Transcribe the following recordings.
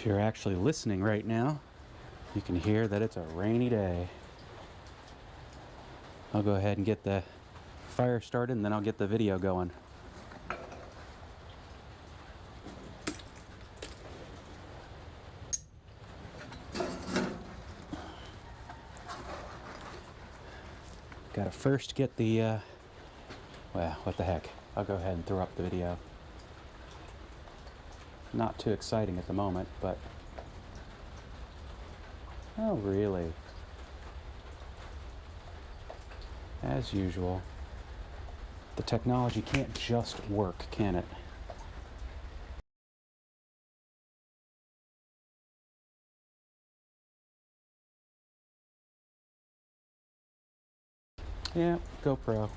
If you're actually listening right now, you can hear that it's a rainy day. I'll go ahead and get the fire started and then I'll get the video going. Gotta first get the, well, what the heck. I'll go ahead and throw up the video. Not too exciting at the moment, but... Oh, really? As usual. The technology can't just work, can it? Yeah, GoPro.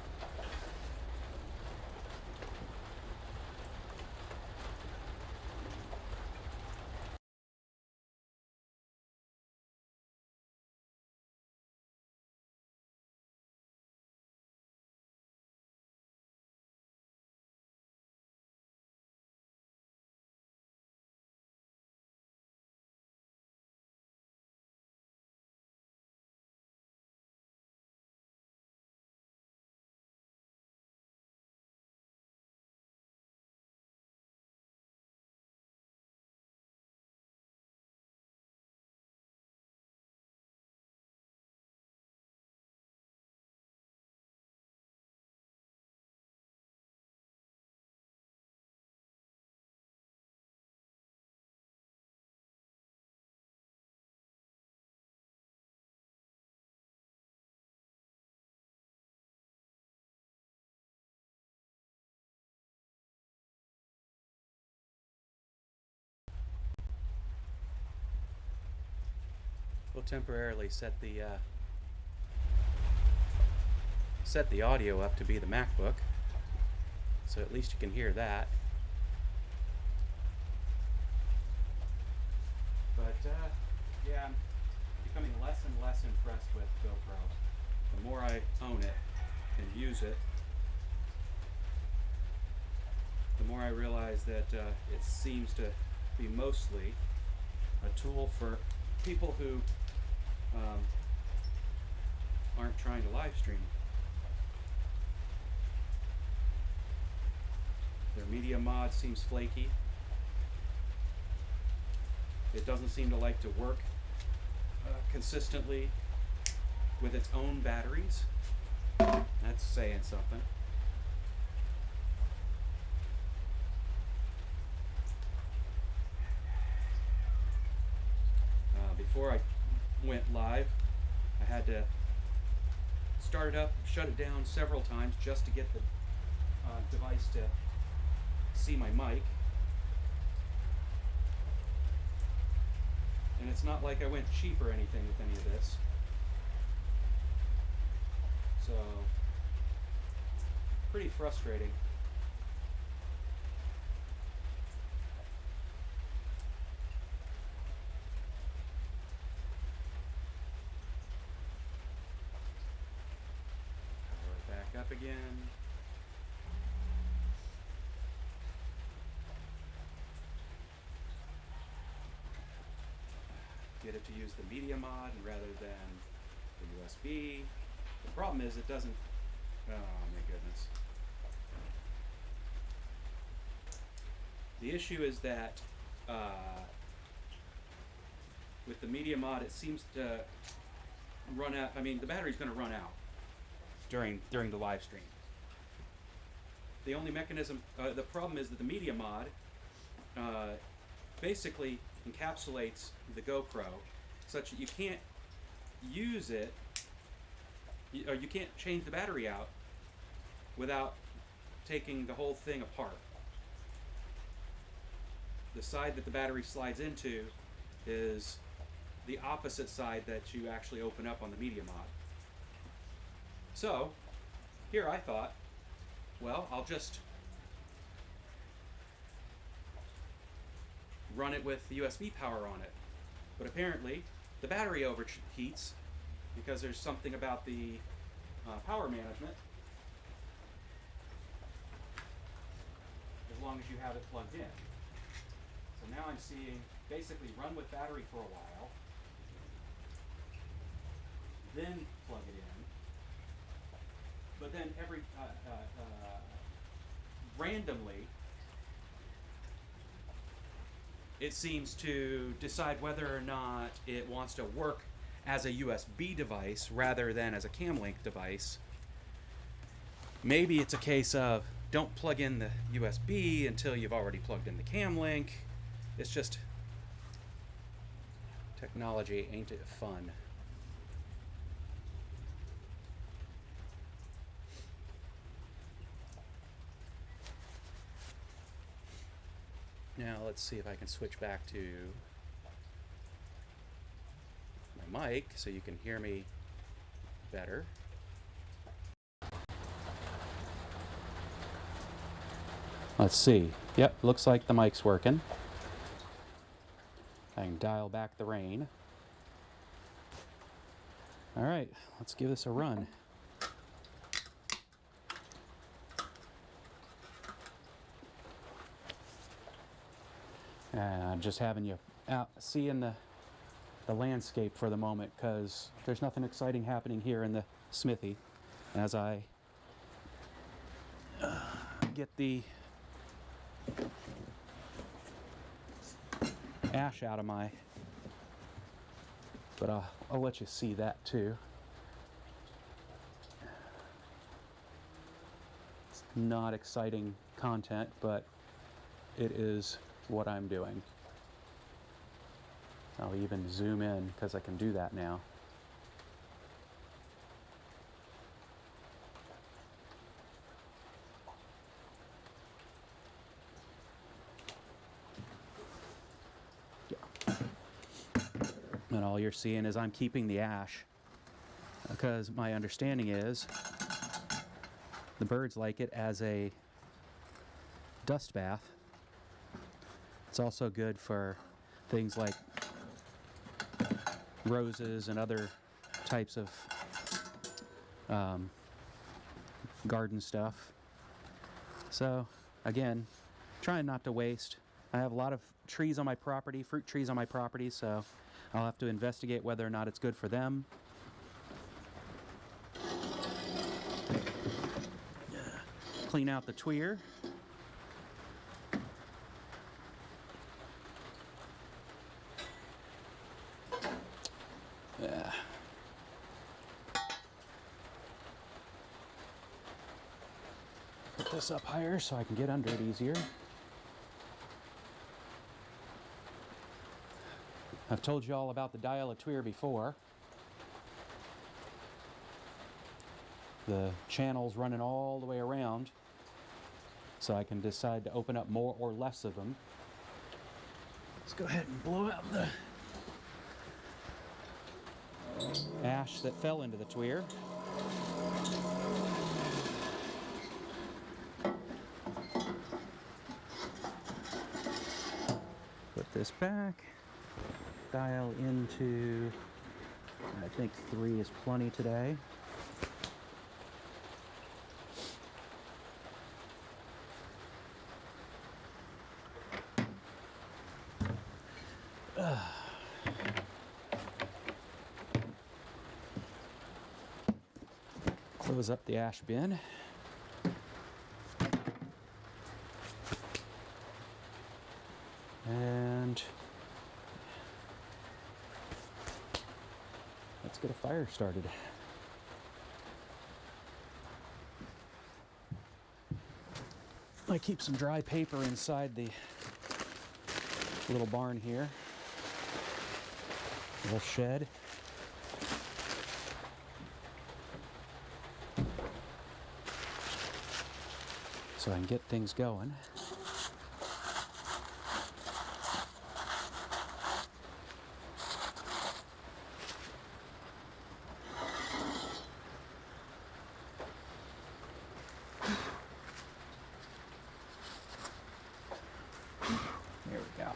We'll temporarily set the audio up to be the MacBook, so at least you can hear that. But yeah, I'm becoming less and less impressed with GoPro. The more I own it and use it, the more I realize that it seems to be mostly a tool for people who aren't trying to live stream. Their media mod seems flaky. It doesn't seem to like to work consistently with its own batteries. That's saying something. Before I went live, I had to start it up, shut it down several times just to get the device to see my mic. And it's not like I went cheap or anything with any of this. So, pretty frustrating. Power it back up again. Get it to use the media mod rather than the USB. The problem is it doesn't, oh my goodness. The issue is that with the media mod it seems to run out, I mean the battery's going to run out during the live stream. The only mechanism, the problem is that the media mod basically encapsulates the GoPro such that you can't use it, or you can't change the battery out without taking the whole thing apart. The side that the battery slides into is the opposite side that you actually open up on the media mod. So here I thought, well, I'll just run it with the USB power on it. But apparently the battery overheats because there's something about the power management, as long as you have it plugged in. So now I'm seeing basically run with battery for a while, then plug it in, but then every randomly it seems to decide whether or not it wants to work as a USB device rather than as a cam link device maybe it's a case of don't plug in the USB until you've already plugged in the cam link. It's just technology, ain't it fun? Now let's see if I can switch back to my mic so you can hear me better. Let's see. Yep, looks like the mic's working. I can dial back the rain. All right, let's give this a run. And just having you out seeing the landscape for the moment, because there's nothing exciting happening here in the smithy as I get the ash out of my, but I'll let you see that too. It's not exciting content, but it is what I'm doing. I'll even zoom in because I can do that now. Yeah. And all you're seeing is I'm keeping the ash because my understanding is the birds like it as a dust bath. It's also good for things like roses and other types of garden stuff. So again, trying not to waste. I have a lot of trees on my property, fruit trees on my property, so I'll have to investigate whether or not it's good for them. Clean out the tweer. Yeah. Put this up higher so I can get under it easier. I've told you all about the dial-a-tweer before. The channels running all the way around, so I can decide to open up more or less of them. Let's go ahead and blow out the ash that fell into the tweer. Put this back. Dial into, I think 3 is plenty today. Close up the ash bin. And let's get a fire started. I keep some dry paper inside the little barn here, little shed. So I can get things going. There we go.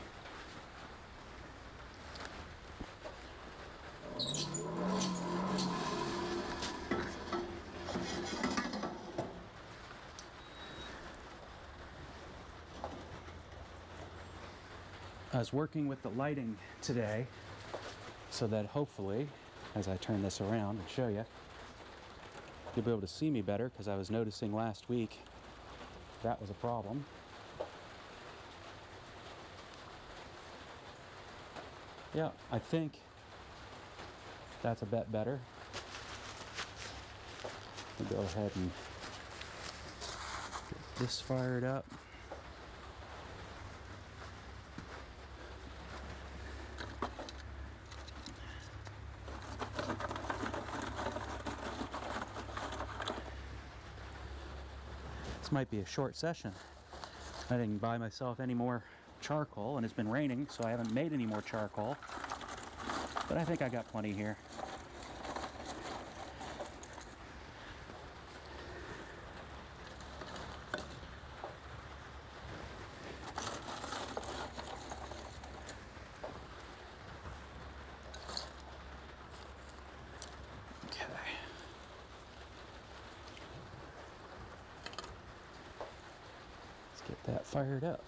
I was working with the lighting today so that hopefully, as I turn this around and show you, you'll be able to see me better, because I was noticing last week that was a problem. Yeah, I think that's a bit better. I'll go ahead and this fired up. This might be a short session. I didn't buy myself any more charcoal, and it's been raining, so I haven't made any more charcoal. But I think I got plenty here. Okay. Let's get that fired up.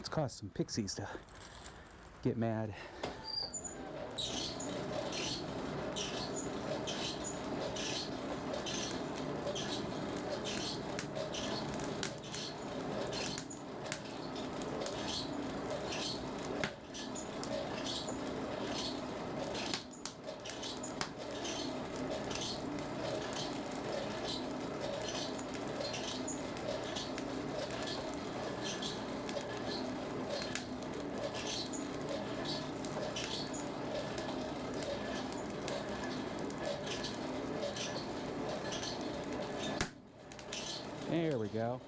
It's caused some pixies to get mad. There we go.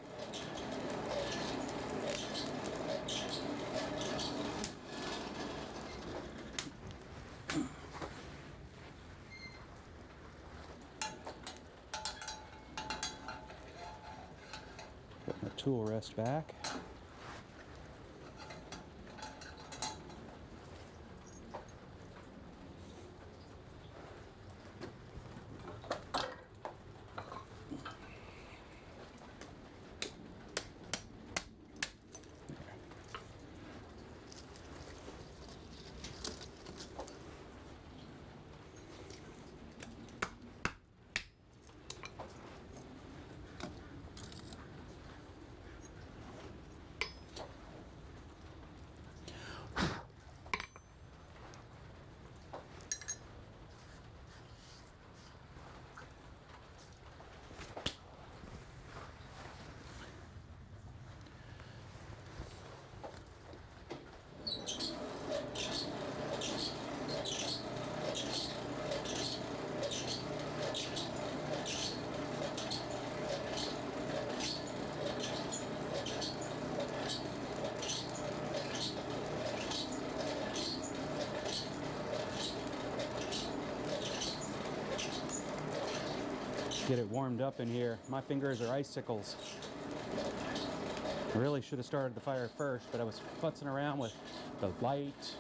Put my tool rest back. Get it warmed up in here. My fingers are icicles. I really should have started the fire first, but I was futzing around with the light,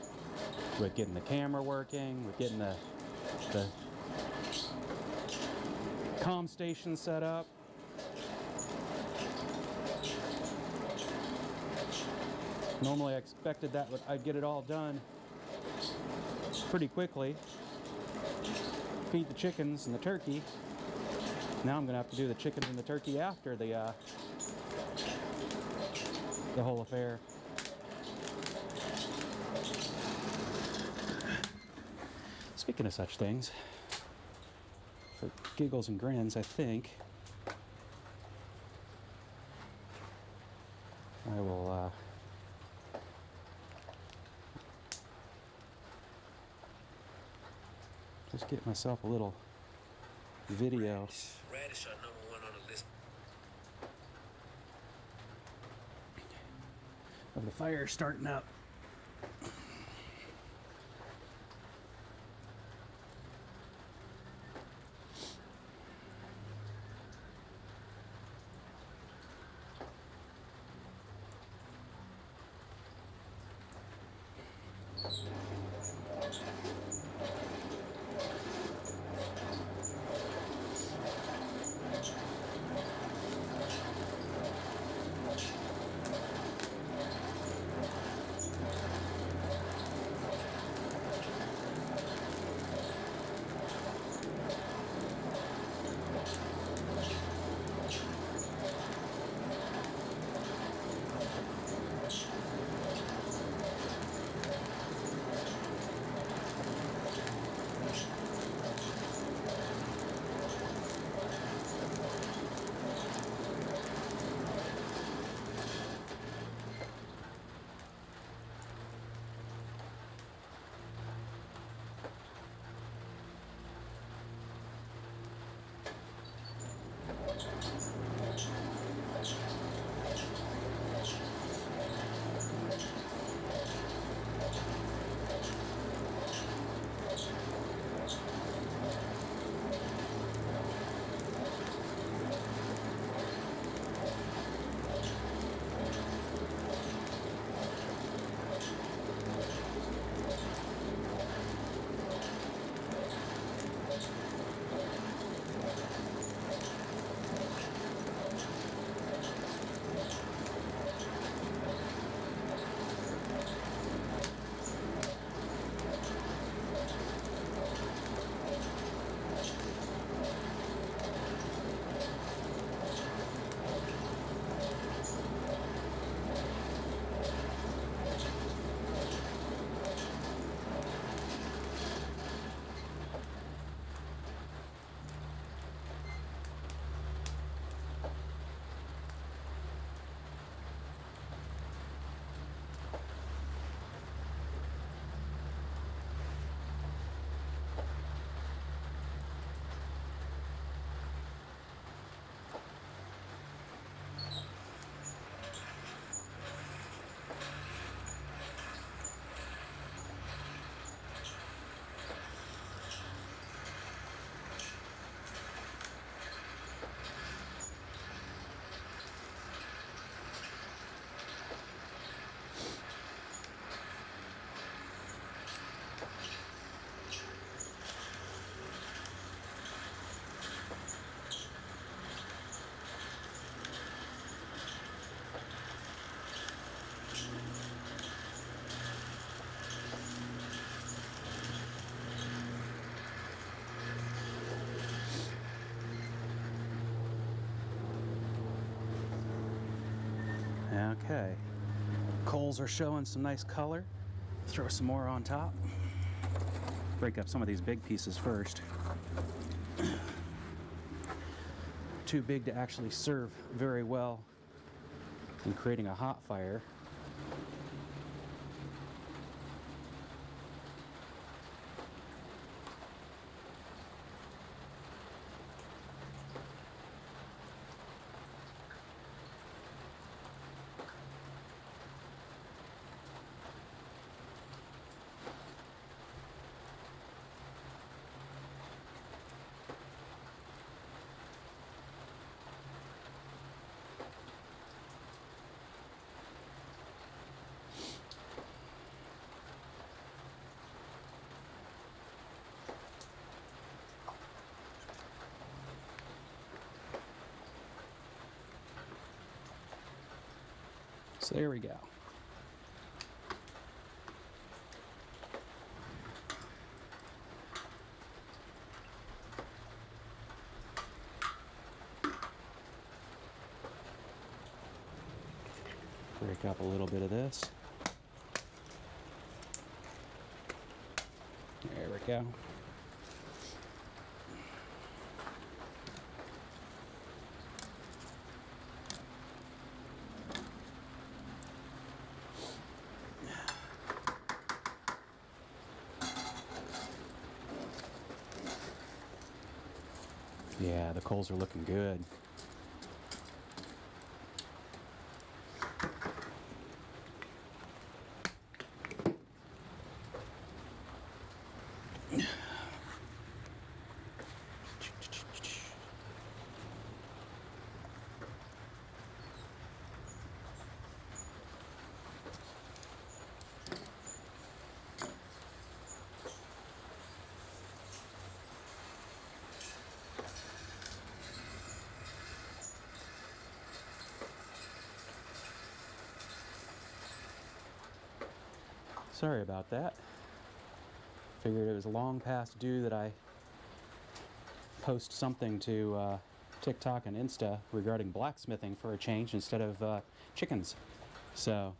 with getting the camera working, with getting the comm station set up. Normally I expected that I'd get it all done pretty quickly. Feed the chickens and the turkey. Now I'm gonna have to do the chickens and the turkey after the whole affair. Speaking of such things, for giggles and grins, I think I will just get myself a little video. Radish are number one on the list. Of the fire starting up. Okay, coals are showing some nice color. Throw some more on top. Break up some of these big pieces first. Too big to actually serve very well in creating a hot fire. So there we go. Break up a little bit of this. There we go. Yeah, the coals are looking good. Sorry about that. Figured it was long past due that I post something to TikTok and Insta regarding blacksmithing for a change instead of chickens. So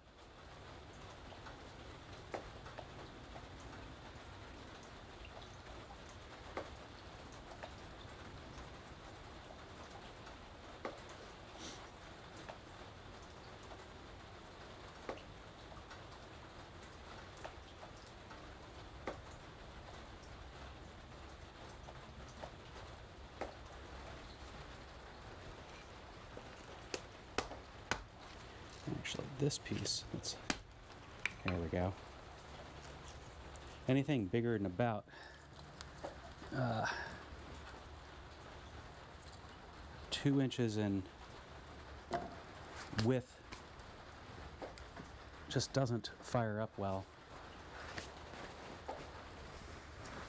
actually, this piece, there we go. Anything bigger than about 2 inches in width just doesn't fire up well.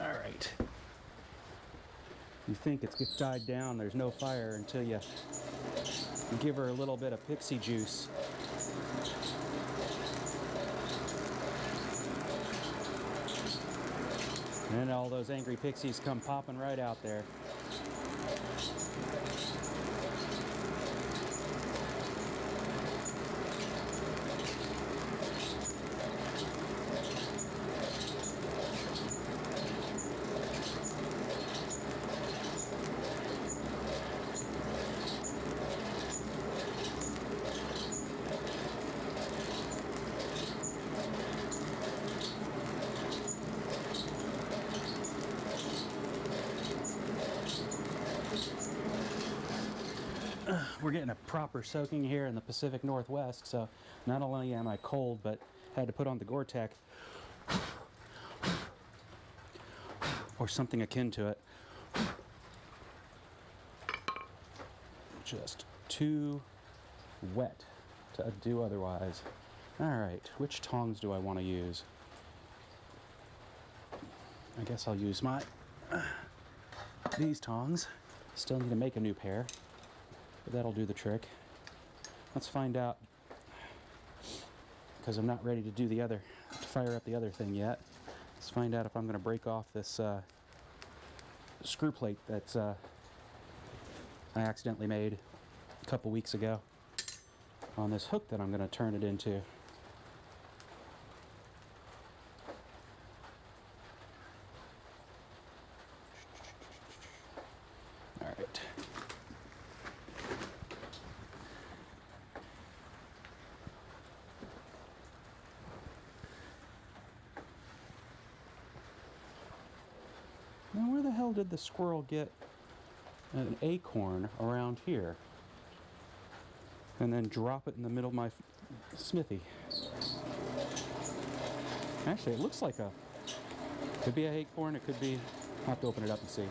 All right. You think it's died down, there's no fire until you give her a little bit of pixie juice. And then all those angry pixies come popping right out there. We're getting a proper soaking here in the Pacific Northwest, so not only am I cold, but had to put on the Gore-Tex or something akin to it. Just too wet to do otherwise. All right, which tongs do I want to use? I guess I'll use these tongs. Still need to make a new pair, but that'll do the trick. Let's find out, because I'm not ready to do to fire up the other thing yet. Let's find out if I'm going to break off this screw plate that I accidentally made a couple weeks ago on this hook that I'm going to turn it into. All right. Now, where the hell did the squirrel get an acorn around here and then drop it in the middle of my smithy? Actually, it looks like could be an acorn, it could be, I'll have to open it up and see.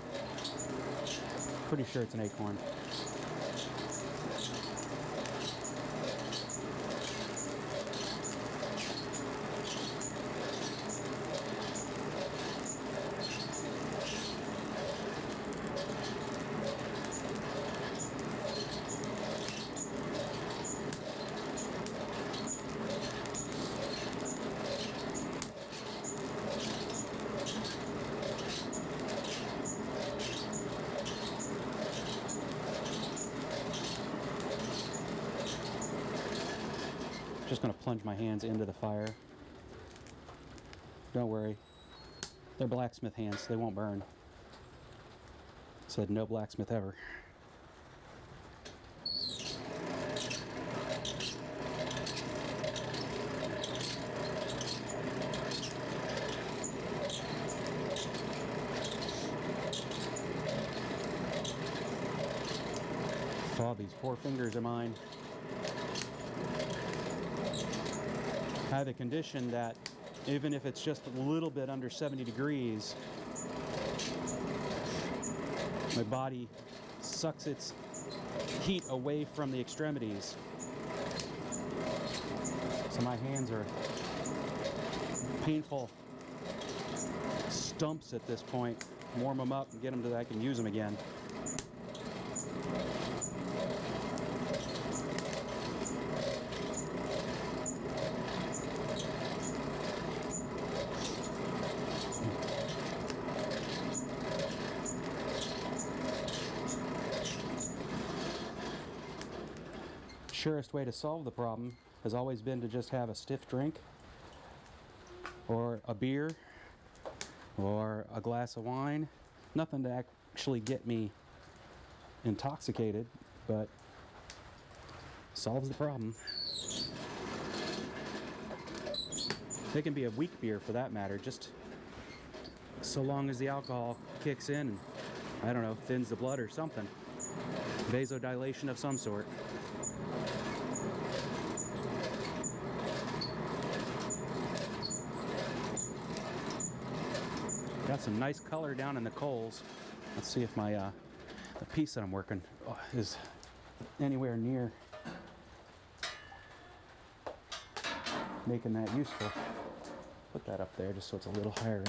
Pretty sure it's an acorn. Just going to plunge my hands into the fire. Don't worry. They're blacksmith hands. They won't burn. Said no blacksmith ever. Oh, these poor fingers of mine. I have a condition that even if it's just a little bit under 70 degrees, my body sucks its heat away from the extremities. So my hands are painful stumps at this point. Warm them up and get them so that I can use them again. Surest way to solve the problem has always been to just have a stiff drink or a beer or a glass of wine. Nothing to actually get me intoxicated, but solves the problem. It can be a weak beer for that matter, just so long as the alcohol kicks in and, I don't know, thins the blood or something. Vasodilation of some sort. Got some nice color down in the coals. Let's see if my the piece that I'm working is anywhere near making that useful. Put that up there just so it's a little higher.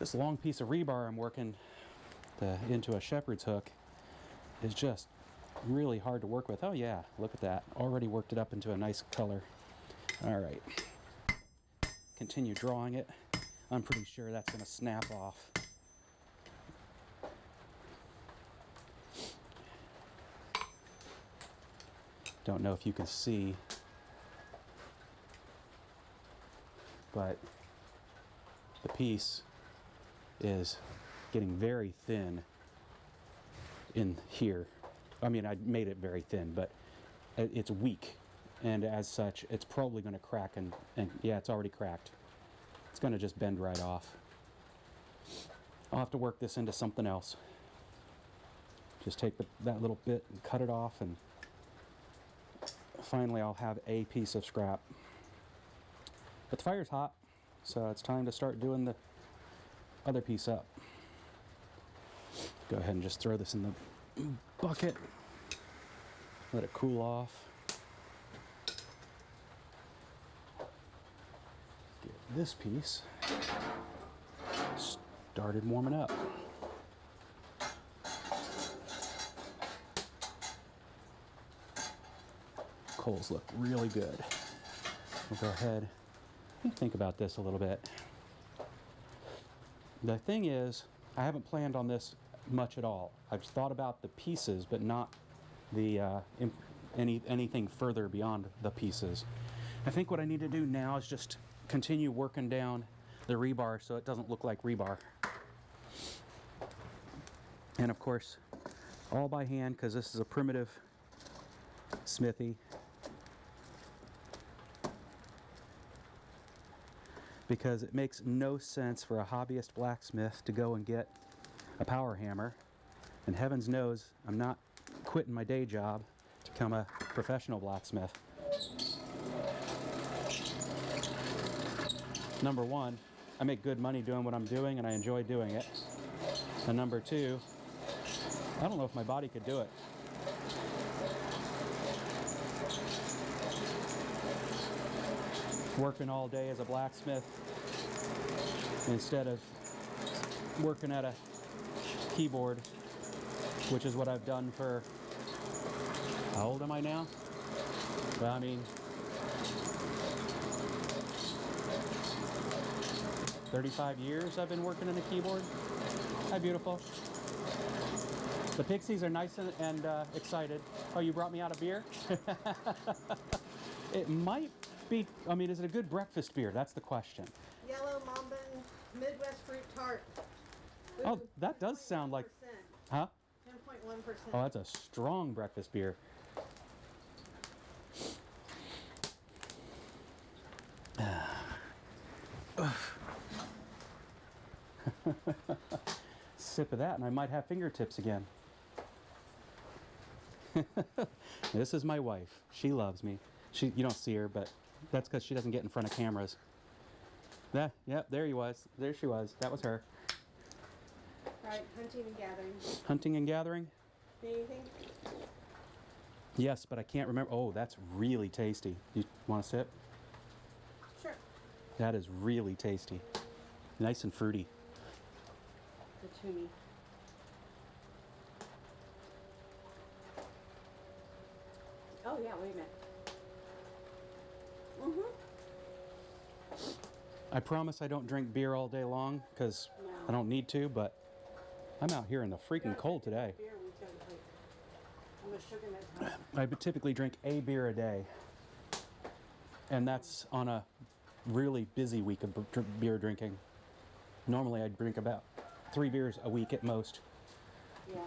This long piece of rebar I'm working into a shepherd's hook is just really hard to work with. Oh yeah, look at that. Already worked it up into a nice color. All right. Continue drawing it. I'm pretty sure that's going to snap off. Don't know if you can see, but the piece is getting very thin in here. I mean, I made it very thin, but it's weak, and as such, it's probably going to crack, and yeah, it's already cracked. It's going to just bend right off. I'll have to work this into something else. Just take that little bit and cut it off, and finally I'll have a piece of scrap. But the fire's hot, so it's time to start doing the other piece up. Go ahead and just throw this in the bucket. Let it cool off. Get this piece started warming up. Coals look really good. We'll go ahead and think about this a little bit. The thing is, I haven't planned on this much at all. I've thought about the pieces, but not the anything further beyond the pieces. I think what I need to do now is just continue working down the rebar so it doesn't look like rebar. And of course, all by hand, because this is a primitive smithy. Because it makes no sense for a hobbyist blacksmith to go and get a power hammer. And heavens knows I'm not quitting my day job to become a professional blacksmith. Number one, I make good money doing what I'm doing and I enjoy doing it. And number two, I don't know if my body could do it. Working all day as a blacksmith instead of working at a keyboard, which is what I've done for, how old am I now? Well, I mean, 35 years I've been working in a keyboard. Hi, beautiful. The pixies are nice and excited. Oh, you brought me out a beer? It might be, I mean, is it a good breakfast beer? That's the question. Yellow Mambin Midwest Fruit Tart. Oh, Ooh, that does sound like, 10.1%. huh? 10.1%. Oh, that's a strong breakfast beer. Sip of that and I might have fingertips again. This is my wife. She loves me. You don't see her, but that's because she doesn't get in front of cameras. Yep, there he was. There she was. That was her. Right, hunting and gathering. Hunting and gathering? Anything? Yes, but I can't remember. Oh, that's really tasty. You want to sip? Sure. That is really tasty. Nice and fruity. The toonie. Oh yeah, wait a minute. I promise I don't drink beer all day long because No. I don't need to, but I'm out here in the freaking cold today. Beer, we took, like, how much sugar in that time? I typically drink a beer a day, and that's on a really busy week of beer drinking. Normally I drink about 3 beers a week at most. Yeah.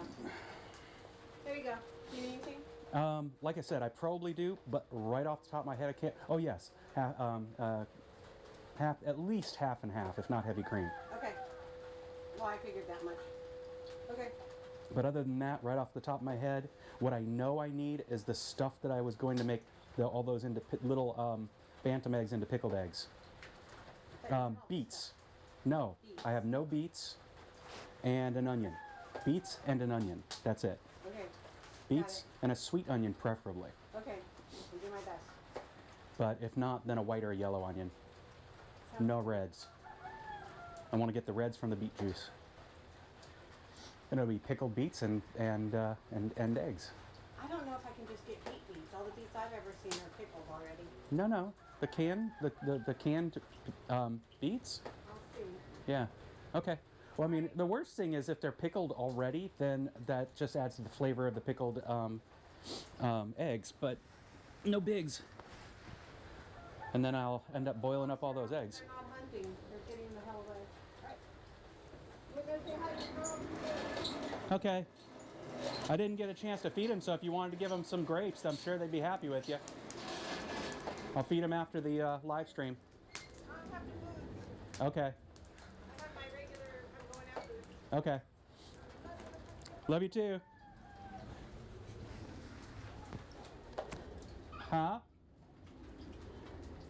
There you go. You need anything? Like I said, I probably do, but right off the top of my head I can't. Oh yes, at least half and half, if not heavy cream. Okay. Well, I figured that much. Okay. But other than that, right off the top of my head, what I know I need is the stuff that I was going to make all those into little bantam eggs into pickled eggs. Beets. No, Beets. I have no beets and an onion. Beets and an onion. That's it. Okay. Beets and a sweet onion, preferably. Okay. I'll do my best. But if not, then a white or a yellow onion. No reds. I want to get the reds from the beet juice. And it'll be pickled beets and eggs. I don't know if I can just get beets. All the beets I've ever seen are pickled already. No. The canned beets? I'll see. Yeah. Okay. Well, I mean, the worst thing is if they're pickled already, then that just adds to the flavor of the pickled eggs. But no bigs. And then I'll end up boiling up all those eggs. They're not hunting. They're getting the hell away. Right. We're going to say hi to Mom. Okay. I didn't get a chance to feed them, so if you wanted to give them some grapes, I'm sure they'd be happy with you. I'll feed them after the live stream. I don't have to food. Okay. I have my regular, I'm going out food. Okay. Love you too. Huh?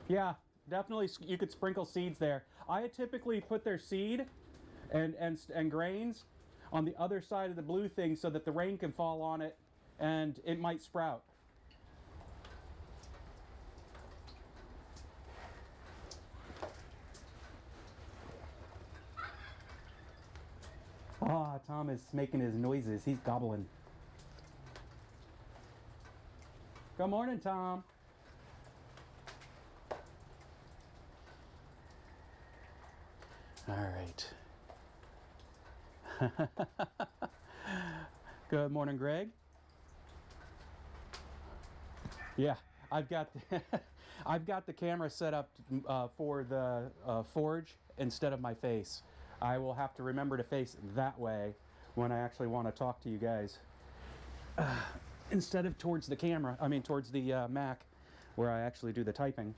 Yeah, definitely you could sprinkle seeds there. I typically put their seed and grains on the other side of the blue thing so that the rain can fall on it and it might sprout. Ah, Tom is making his noises. He's gobbling. Good morning, Tom. All right. Good morning, Greg. Yeah, I've got I've got the camera set up for the forge instead of my face. I will have to remember to face that way when I actually want to talk to you guys. Instead of towards the camera, I mean towards the Mac, where I actually do the typing.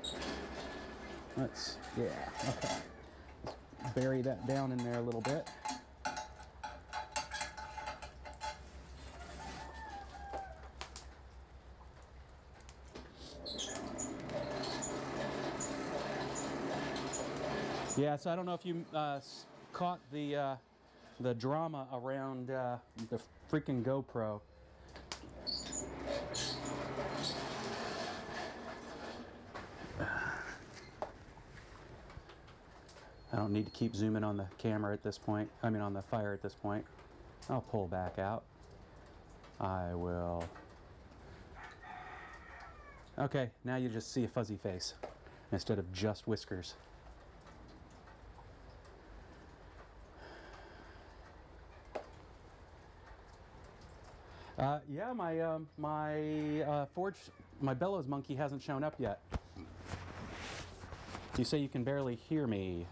Okay. Let's bury that down in there a little bit. Yeah, so I don't know if you caught the drama around the freaking GoPro. I don't need to keep zooming on the camera at this point. I mean on the fire at this point. I'll pull back out. I will. Okay, now you just see a fuzzy face instead of just whiskers. Yeah, my forge, my bellows monkey hasn't shown up yet. You say you can barely hear me.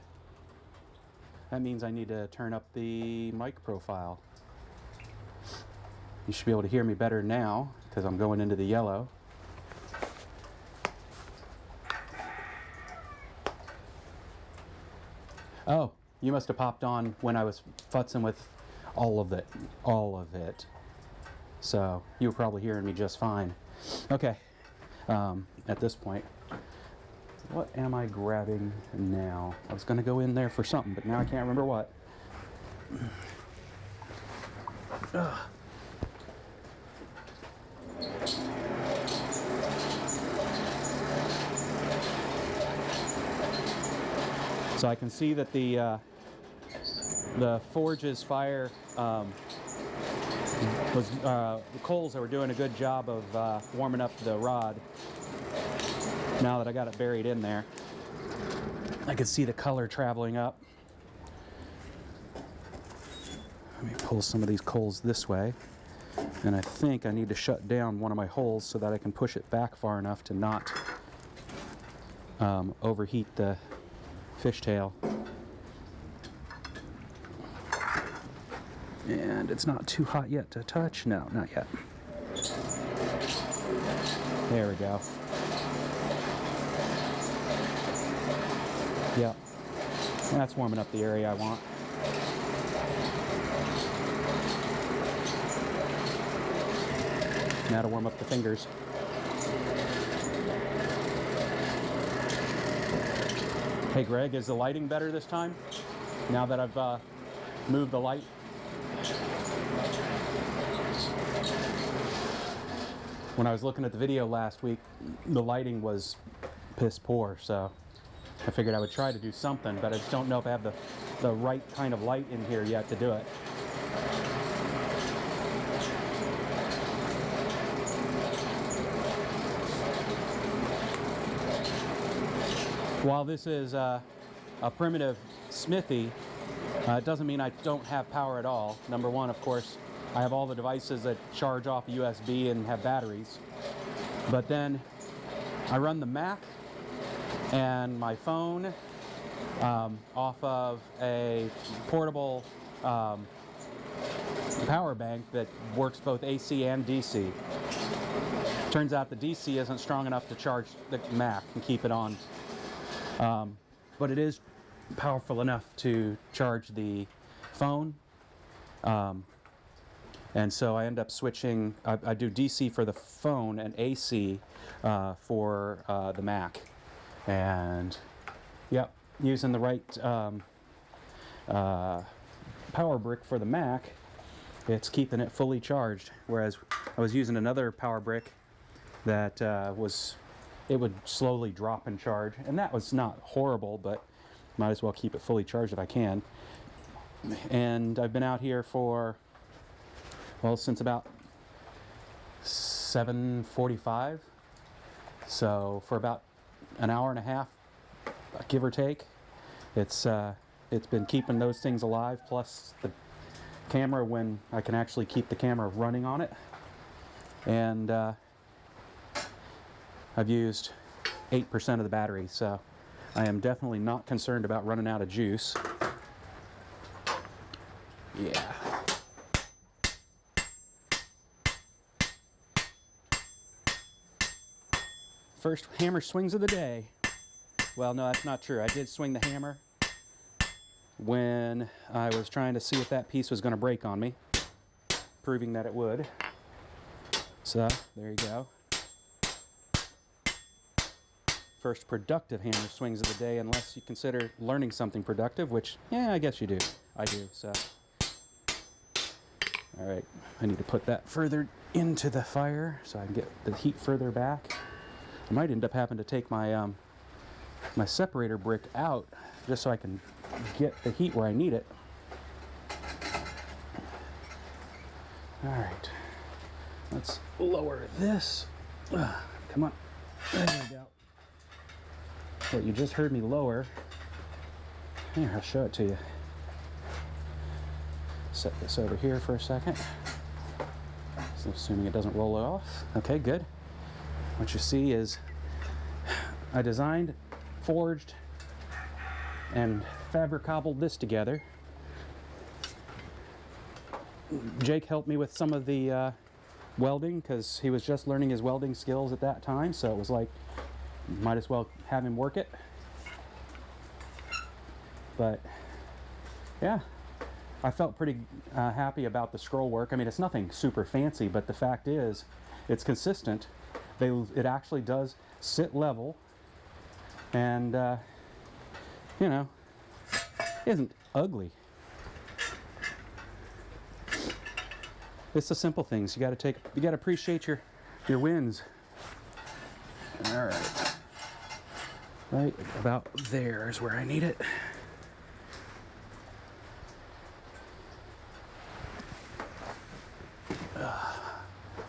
That means I need to turn up the mic profile. You should be able to hear me better now because I'm going into the yellow. Oh, you must have popped on when I was futzing with all of it. So you were probably hearing me just fine. Okay, at this point, what am I grabbing now? I was going to go in there for something, but now I can't remember what. Ugh. So I can see that the forge's fire the coals that were doing a good job of warming up the rod. Now that I got it buried in there, I can see the color traveling up. Let me pull some of these coals this way, and I think I need to shut down one of my holes so that I can push it back far enough to not overheat the fishtail. And it's not too hot yet to touch. No, not yet. There we go. Yep. That's warming up the area I want. Now to warm up the fingers. Hey Greg, is the lighting better this time? Now that I've moved the light? When I was looking at the video last week, the lighting was piss poor, so I figured I would try to do something, but I just don't know if I have the right kind of light in here yet to do it. While this is a primitive smithy, it doesn't mean I don't have power at all. Number one, of course, I have all the devices that charge off USB and have batteries. But then I run the Mac and my phone off of a portable power bank that works both AC and DC. Turns out the DC isn't strong enough to charge the Mac and keep it on. But it is powerful enough to charge the phone. And so I end up switching, I do DC for the phone and AC for the Mac. And yep, using the right power brick for the Mac, it's keeping it fully charged. Whereas I was using another power brick that it would slowly drop in charge. And that was not horrible, but might as well keep it fully charged if I can. And I've been out here for, well, since about 7:45. So for about an hour and a half, give or take. It's been keeping those things alive, plus the camera when I can actually keep the camera running on it. And I've used 8% of the battery, so I am definitely not concerned about running out of juice. Yeah. First hammer swings of the day. Well, no, that's not true. I did swing the hammer when I was trying to see if that piece was going to break on me, proving that it would. So, there you go. First productive hammer swings of the day, unless you consider learning something productive, which, yeah, I guess you do. I do, so. All right, I need to put that further into the fire so I can get the heat further back. I might end up having to take my my separator brick out just so I can get the heat where I need it. All right, let's lower this. Come on, there we go. What you just heard me lower. Here, I'll show it to you. Set this over here for a second. assuming it doesn't roll it off. Okay, good. What you see is I designed, forged, and fabric cobbled this together. Jake helped me with some of the welding because he was just learning his welding skills at that time, so it was like, might as well have him work it. But yeah, I felt pretty happy about the scroll work. I mean, it's nothing super fancy, but the fact is, it's consistent. It actually does sit level, and you know, isn't ugly. It's the simple things. You got to appreciate your wins. All right, right about there is where I need it.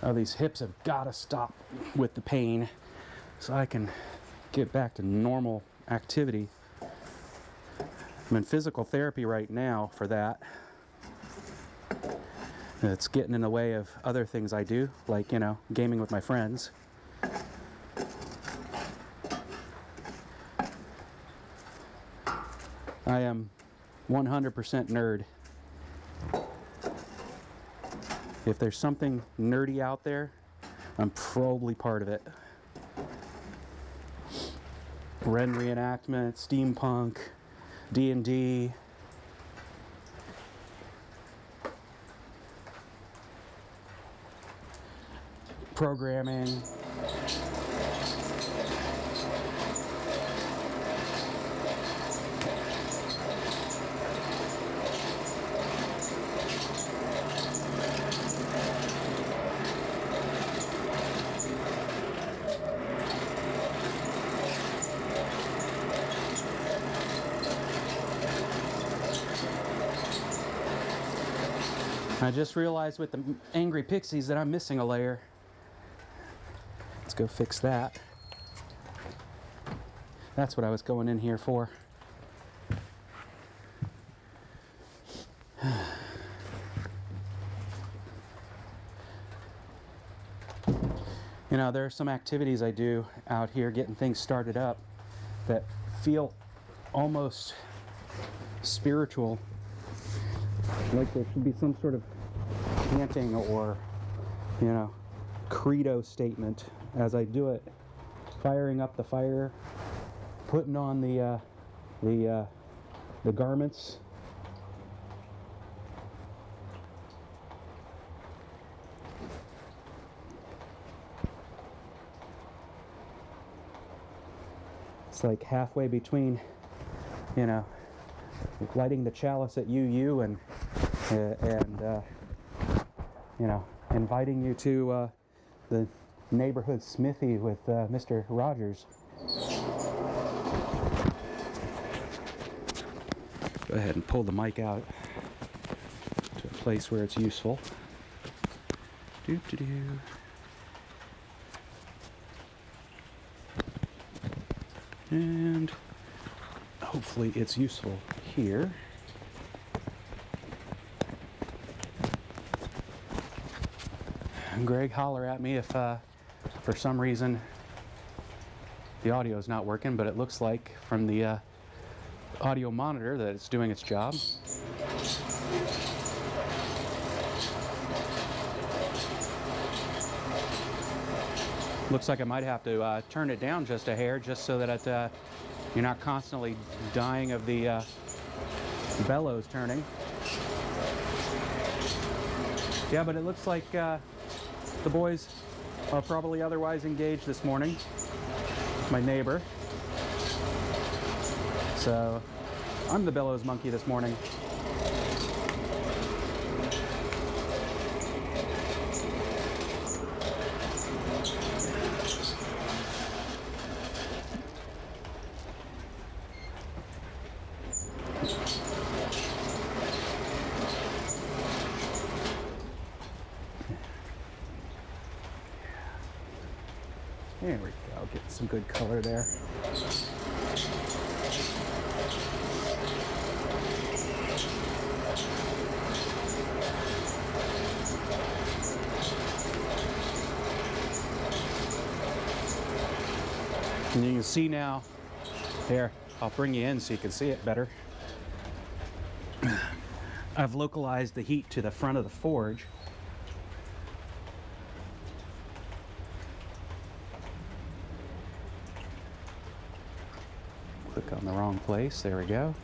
Oh, these hips have got to stop with the pain so I can get back to normal activity. I'm in physical therapy right now for that. It's getting in the way of other things I do, like, you know, gaming with my friends. I am 100% nerd. If there's something nerdy out there, I'm probably part of it. Ren reenactment, steampunk, D&D. Programming. I just realized with the angry pixies that I'm missing a layer. Let's go fix that. That's what I was going in here for. You know, there are some activities I do out here getting things started up that feel almost spiritual. Like there should be some sort of chanting or, you know, credo statement as I do it. Firing up the fire, putting on the garments. It's like halfway between, you know, lighting the chalice at you and you know, inviting you to the neighborhood smithy with Mr. Rogers. Go ahead and pull the mic out to a place where it's useful. Doo-doo-doo. And hopefully it's useful here. Greg, holler at me if for some reason the audio is not working, but it looks like from the audio monitor that it's doing its job. Looks like I might have to turn it down just a hair, just so that it, you're not constantly dying of the bellows turning. Yeah, but it looks like the boys are probably otherwise engaged this morning. My neighbor. So I'm the bellows monkey this morning. There we go, get some good color there. see now, here, I'll bring you in so you can see it better. I've localized the heat to the front of the forge. Click on the wrong place, there we go.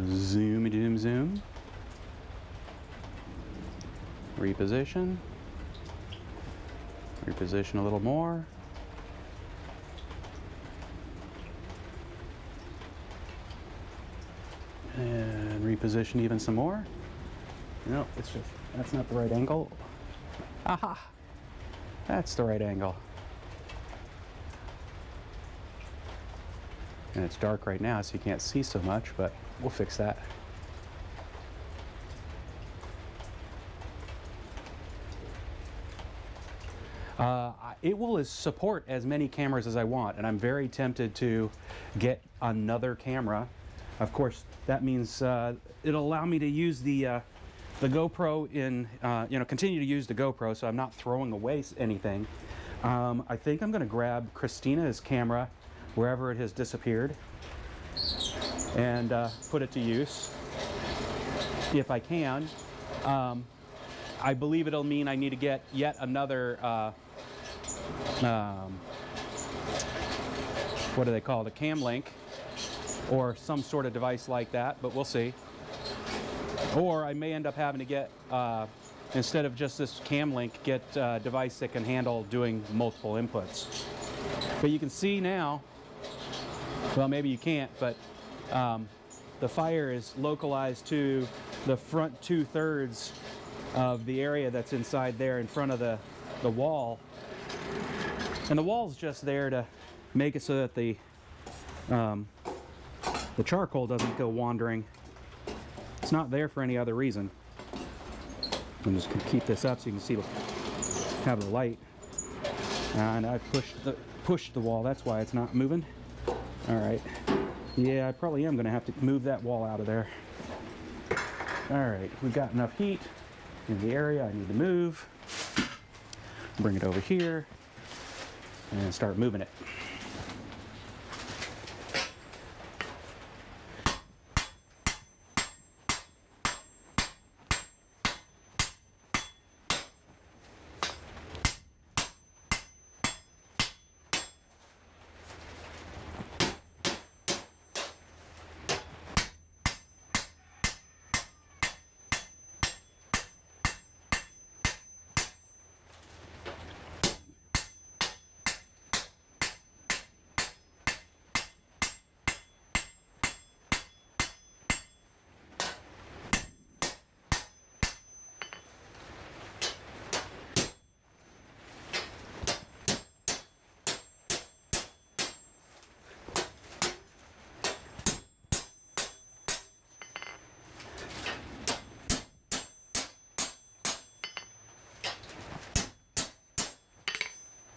Zoom, zoom, zoom. Reposition. Reposition a little more. And reposition even some more. No, it's just, that's not the right angle. Aha! That's the right angle. And it's dark right now, so you can't see so much, but we'll fix that. It will support as many cameras as I want, and I'm very tempted to get another camera. Of course, that means it'll allow me to use the GoPro in, continue to use the GoPro, so I'm not throwing away anything. I think I'm going to grab Christina's camera, wherever it has disappeared, and put it to use, if I can. I believe it'll mean I need to get yet another what do they call it, a cam link or some sort of device like that, but we'll see. Or I may end up having to get, instead of just this cam link, get a device that can handle doing multiple inputs. But you can see now, well, maybe you can't, but the fire is localized to the front 2/3 of the area that's inside there in front of the wall. And the wall's just there to make it so that the charcoal doesn't go wandering. It's not there for any other reason. I'm just going to keep this up so you can see have the light. And I've pushed the wall, that's why it's not moving. All right. Yeah, I probably am going to have to move that wall out of there. All right, we've got enough heat in the area I need to move. Bring it over here and start moving it.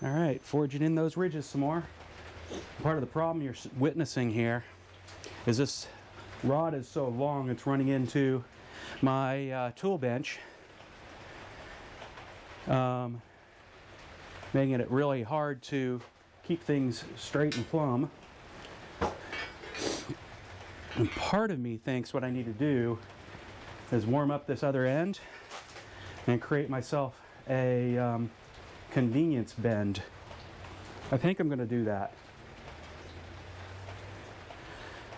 All right, forging in those ridges some more. Part of the problem you're witnessing here is this rod is so long it's running into my tool bench, making it really hard to keep things straight and plumb. And part of me thinks what I need to do is warm up this other end and create myself a convenience bend. I think I'm going to do that.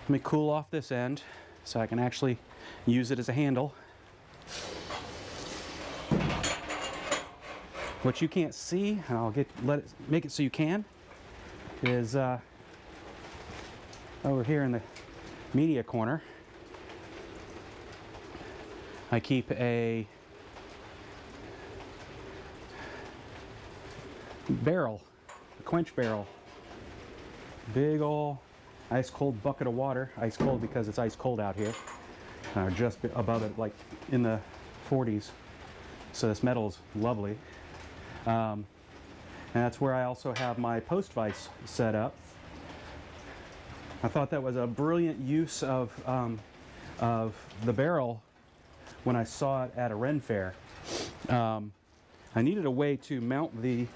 Let me cool off this end so I can actually use it as a handle. What you can't see, and I'll make it so you can, is over here in the media corner, I keep a barrel, a quench barrel, big ol' ice cold bucket of water, ice cold because it's ice cold out here, just above it, like in the 40s, so this metal is lovely. And that's where I also have my post vise set up. I thought that was a brilliant use of the barrel when I saw it at a Ren fair. I needed a way to mount the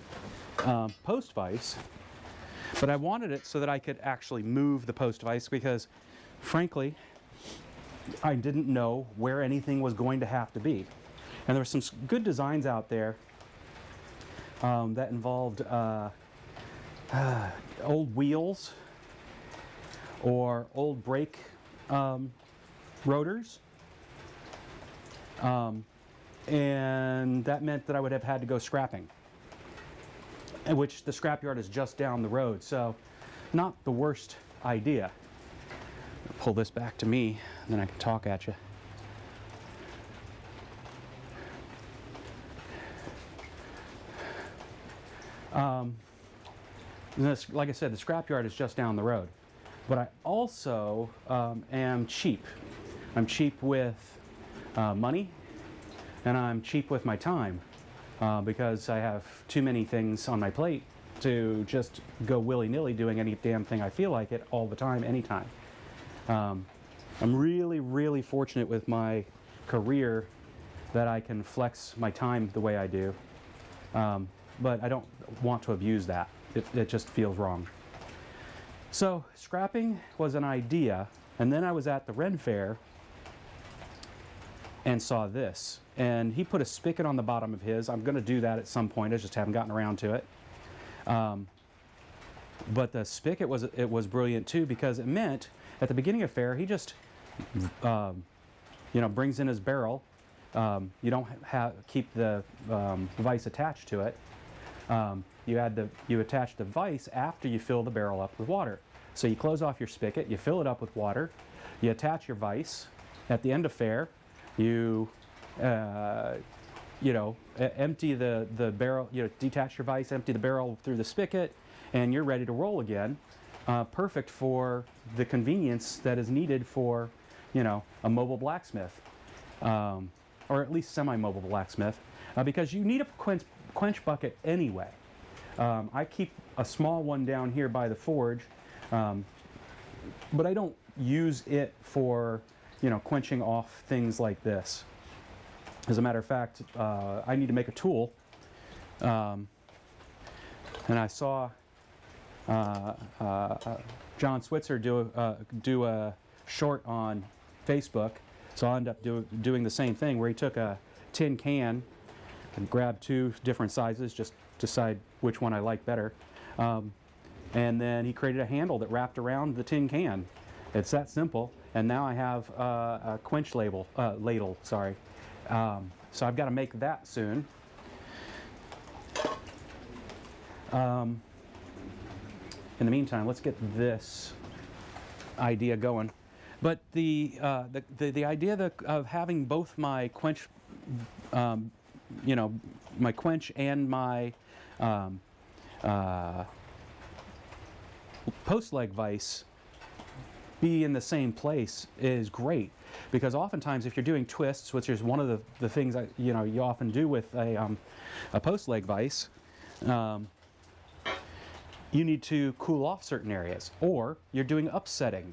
post vise, but I wanted it so that I could actually move the post vise because, frankly, I didn't know where anything was going to have to be. And there were some good designs out there that involved old wheels or old brake rotors. And that meant that I would have had to go scrapping, which the scrapyard is just down the road, so not the worst idea. Pull this back to me, and then I can talk at you. Like I said, the scrapyard is just down the road, but I also am cheap. I'm cheap with money, and I'm cheap with my time because I have too many things on my plate to just go willy-nilly doing any damn thing I feel like it all the time, anytime. I'm really, really fortunate with my career that I can flex my time the way I do, but I don't want to abuse that. It just feels wrong. So scrapping was an idea, and then I was at the Ren Fair and saw this, and he put a spigot on the bottom of his. I'm going to do that at some point. I just haven't gotten around to it. But the spigot was brilliant too, because it meant at the beginning of fair he just brings in his barrel. You don't keep the vise attached to it. You attach the vise after you fill the barrel up with water. So you close off your spigot, you fill it up with water, you attach your vise. At the end of fair, you empty the barrel, detach your vise, empty the barrel through the spigot, and you're ready to roll again. Perfect for the convenience that is needed for, a mobile blacksmith, or at least semi-mobile blacksmith, because you need a quench bucket anyway. I keep a small one down here by the forge, but I don't use it for, quenching off things like this. As a matter of fact, I need to make a tool, and I saw John Switzer do a short on Facebook, so I ended up doing the same thing, where he took a tin can and grabbed two different sizes, just decide which one I like better, and then he created a handle that wrapped around the tin can. It's that simple, and now I have a quench ladle. Sorry. So I've got to make that soon. In the meantime, let's get this idea going. But the idea of having both my quench, my quench and my post leg vise be in the same place is great, because oftentimes if you're doing twists, which is one of the things you often do with a post leg vise, you need to cool off certain areas, or you're doing upsetting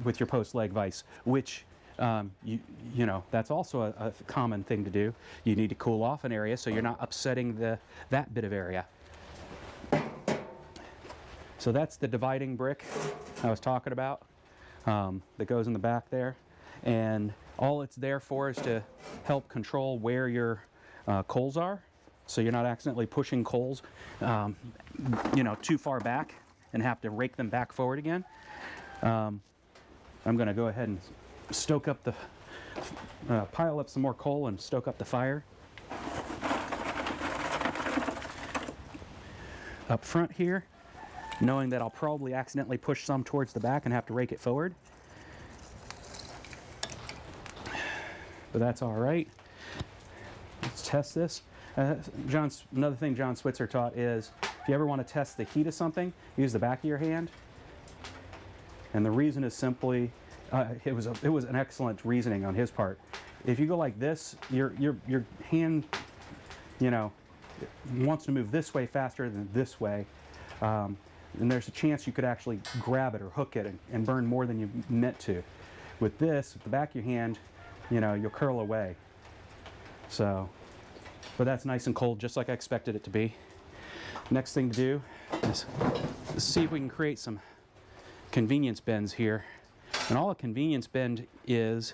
with your post leg vise, which that's also a common thing to do. You need to cool off an area so you're not upsetting that bit of area. So that's the dividing brick I was talking about that goes in the back there, and all it's there for is to help control where your coals are, so you're not accidentally pushing coals too far back and have to rake them back forward again. I'm going to go ahead and stoke up pile up some more coal and stoke up the fire. Up front here, knowing that I'll probably accidentally push some towards the back and have to rake it forward. But that's all right. Let's test this. Another thing John Switzer taught is, if you ever want to test the heat of something, use the back of your hand. And the reason is simply, it was an excellent reasoning on his part. If you go like this, your hand, wants to move this way faster than this way. And there's a chance you could actually grab it or hook it and burn more than you meant to. With this, at the back of your hand, you'll curl away. So But that's nice and cold, just like I expected it to be. Next thing to do is see if we can create some convenience bends here. And all a convenience bend is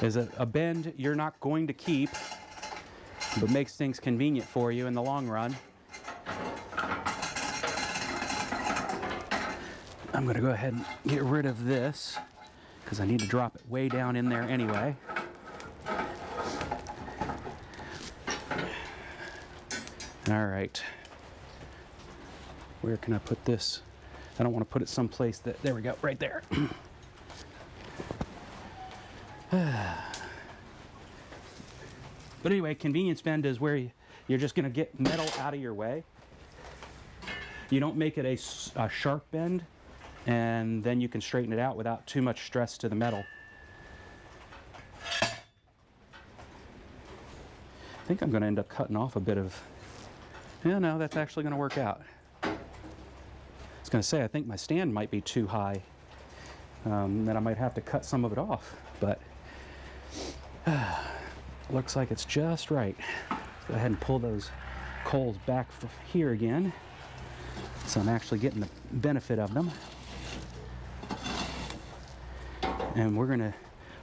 a bend you're not going to keep, but makes things convenient for you in the long run. I'm going to go ahead and get rid of this because I need to drop it way down in there anyway. All right. Where can I put this? I don't want to put it someplace that, there we go, right there. But anyway, convenience bend is where you're just going to get metal out of your way. You don't make it a sharp bend, and then you can straighten it out without too much stress to the metal. I think I'm going to end up cutting off a bit of, yeah, no, that's actually going to work out. I was going to say, I think my stand might be too high, that I might have to cut some of it off, but looks like it's just right. Let's go ahead and pull those coals back from here again, so I'm actually getting the benefit of them. And we're going to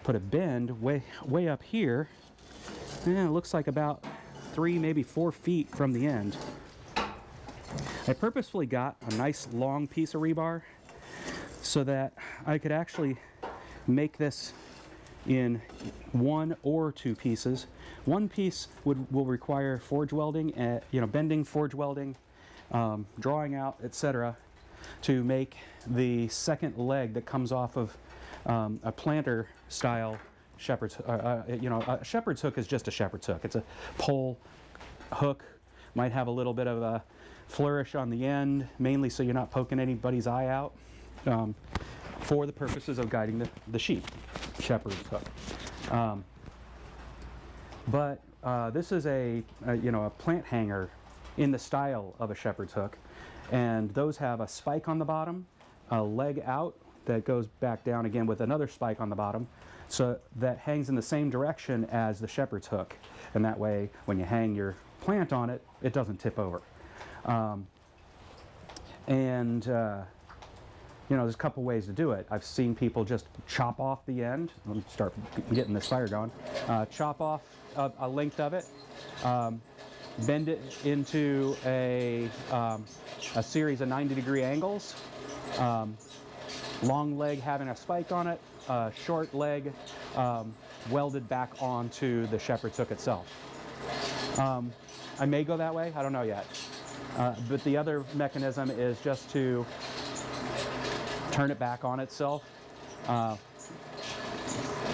put a bend way up here. And it looks like about 3, maybe 4 feet from the end. I purposefully got a nice long piece of rebar so that I could actually make this in 1 or 2 pieces. One piece will require forge welding, bending, forge welding, drawing out, etc., to make the second leg that comes off of a planter style shepherd's. A shepherd's hook is just a shepherd's hook. It's a pole hook. Might have a little bit of a flourish on the end, mainly so you're not poking anybody's eye out, for the purposes of guiding the sheep. Shepherd's hook. But this is a plant hanger in the style of a shepherd's hook, and those have a spike on the bottom, a leg out that goes back down again with another spike on the bottom, so that hangs in the same direction as the shepherd's hook, and that way when you hang your plant on it, it doesn't tip over. There's a couple ways to do it. I've seen people just chop off the end. Let me start getting this fire going. Chop off a length of it, bend it into a series of 90-degree angles. Long leg having a spike on it, short leg welded back onto the shepherd's hook itself. I may go that way, I don't know yet. But the other mechanism is just to turn it back on itself,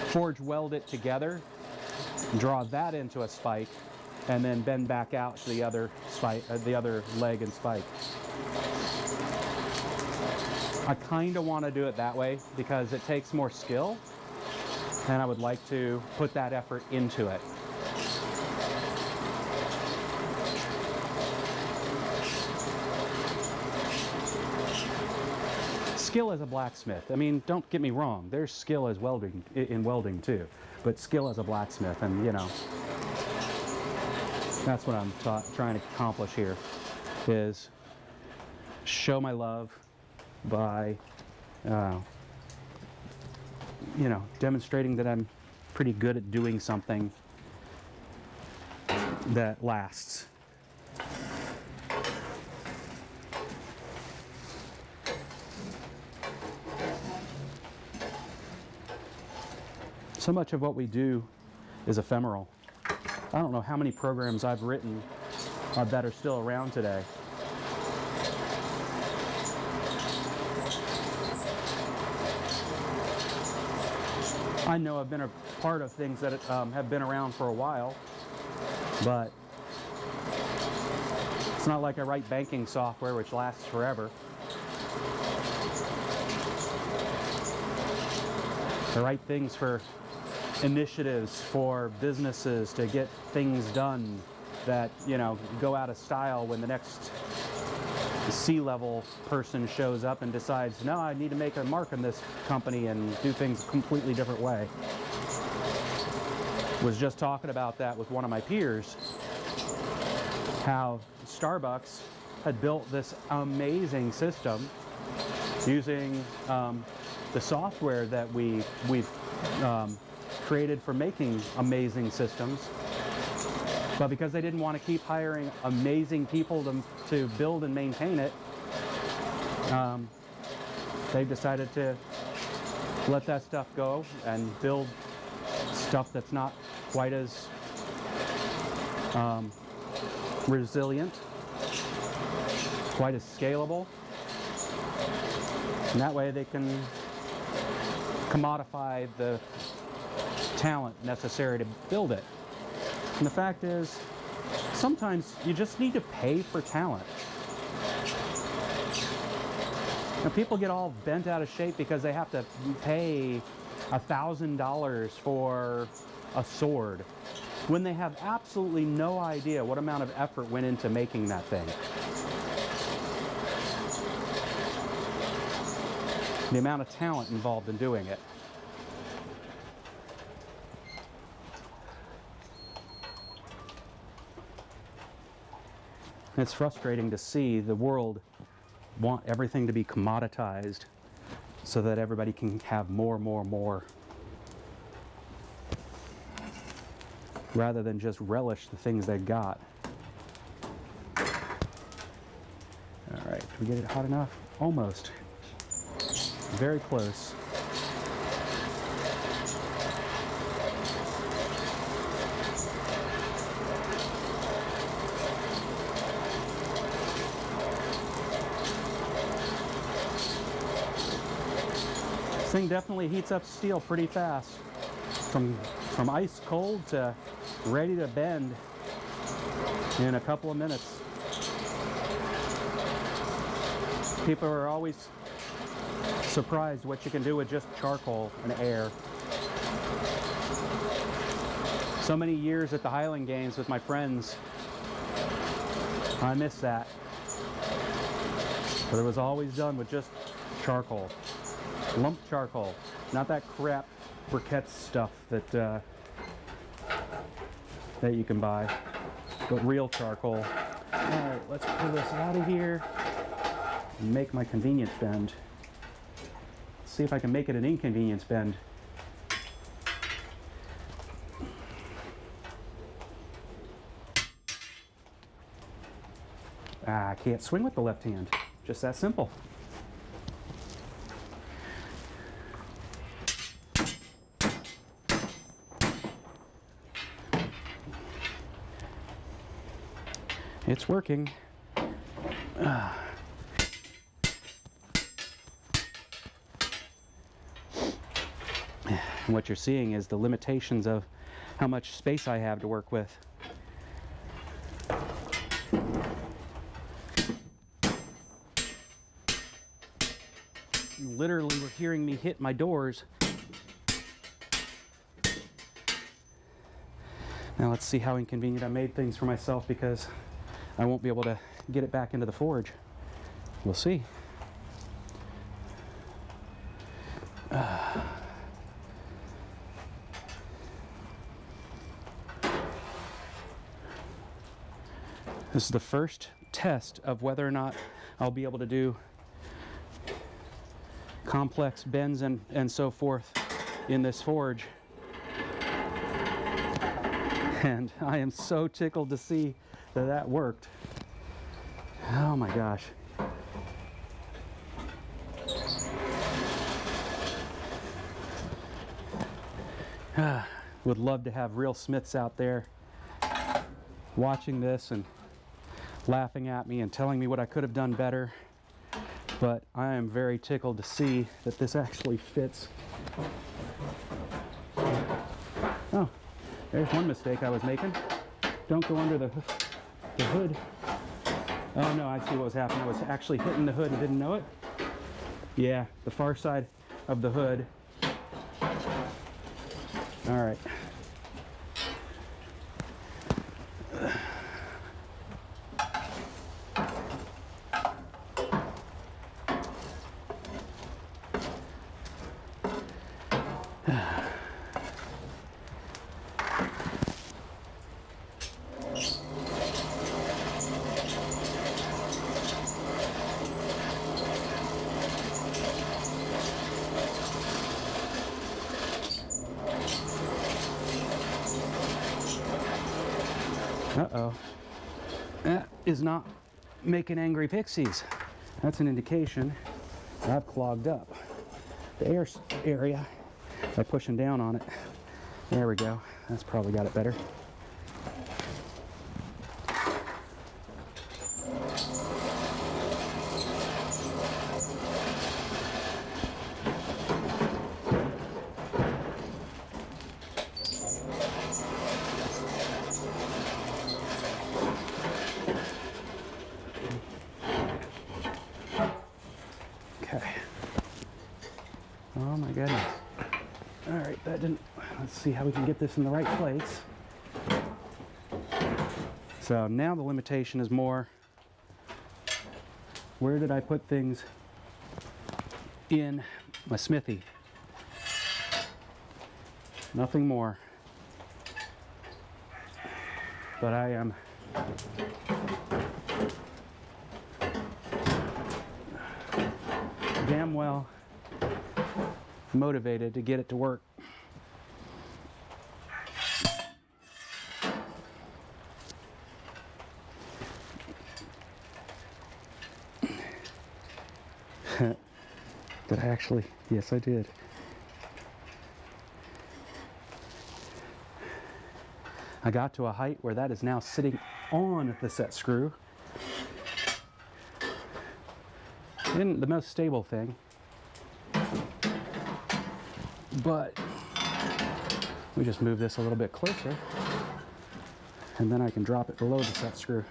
forge weld it together, draw that into a spike, and then bend back out to the other spike, the other leg and spike. I kind of want to do it that way because it takes more skill, and I would like to put that effort into it. Skill as a blacksmith. I mean, don't get me wrong. There's skill as welding in welding too, but skill as a blacksmith, and that's what I'm trying to accomplish here, is show my love by, demonstrating that I'm pretty good at doing something that lasts. So much of what we do is ephemeral. I don't know how many programs I've written that are still around today. I know I've been a part of things that have been around for a while, but it's not like I write banking software which lasts forever. I write things for initiatives, for businesses to get things done that, go out of style when the next C-level person shows up and decides, no, I need to make a mark on this company and do things a completely different way. was just talking about that with one of my peers, how Starbucks had built this amazing system using the software that we've created for making amazing systems. But because they didn't want to keep hiring amazing people to build and maintain it, they've decided to let that stuff go and build stuff that's not quite as resilient, quite as scalable. And that way they can commodify the talent necessary to build it. And the fact is, sometimes you just need to pay for talent. Now, people get all bent out of shape because they have to pay $1,000 for a sword when they have absolutely no idea what amount of effort went into making that thing. The amount of talent involved in doing it. It's frustrating to see the world want everything to be commoditized so that everybody can have more, rather than just relish the things they've got. All right, did we get it hot enough? Almost. Very close. This thing definitely heats up steel pretty fast. From ice cold to ready to bend in a couple of minutes. People are always surprised what you can do with just charcoal and air. So many years at the Highland Games with my friends, I miss that. But it was always done with just charcoal. Lump charcoal, not that crap briquette stuff that that you can buy, but real charcoal. All right, let's pull this out of here and make my convenience bend. Let's see if I can make it an inconvenience bend. I can't swing with the left hand. Just that simple. It's working. And what you're seeing is the limitations of how much space I have to work with. Literally, we're hearing me hit my doors. Now let's see how inconvenient I made things for myself, because I won't be able to get it back into the forge. We'll see. This is the first test of whether or not I'll be able to do complex bends and so forth in this forge. And I am so tickled to see that that worked. Oh my gosh. Would love to have real smiths out there watching this and laughing at me and telling me what I could have done better. But I am very tickled to see that this actually fits. Oh, there's one mistake I was making. Don't go under the hood. Oh no, I see what was happening. I was actually hitting the hood and didn't know it. Yeah, the far side of the hood. All right. Uh-oh. That is not making angry pixies. That's an indication I've clogged up the air area by pushing down on it. There we go. That's probably got it better. Okay. Oh my goodness. All right, that didn't, let's see how we can get this in the right place. So now the limitation is more, where did I put things in my smithy? Nothing more. But I am damn well motivated to get it to work. Did I actually? Yes, I did. I got to a height where that is now sitting on the set screw. Isn't the most stable thing, but we just move this a little bit closer and then I can drop it below the set screw.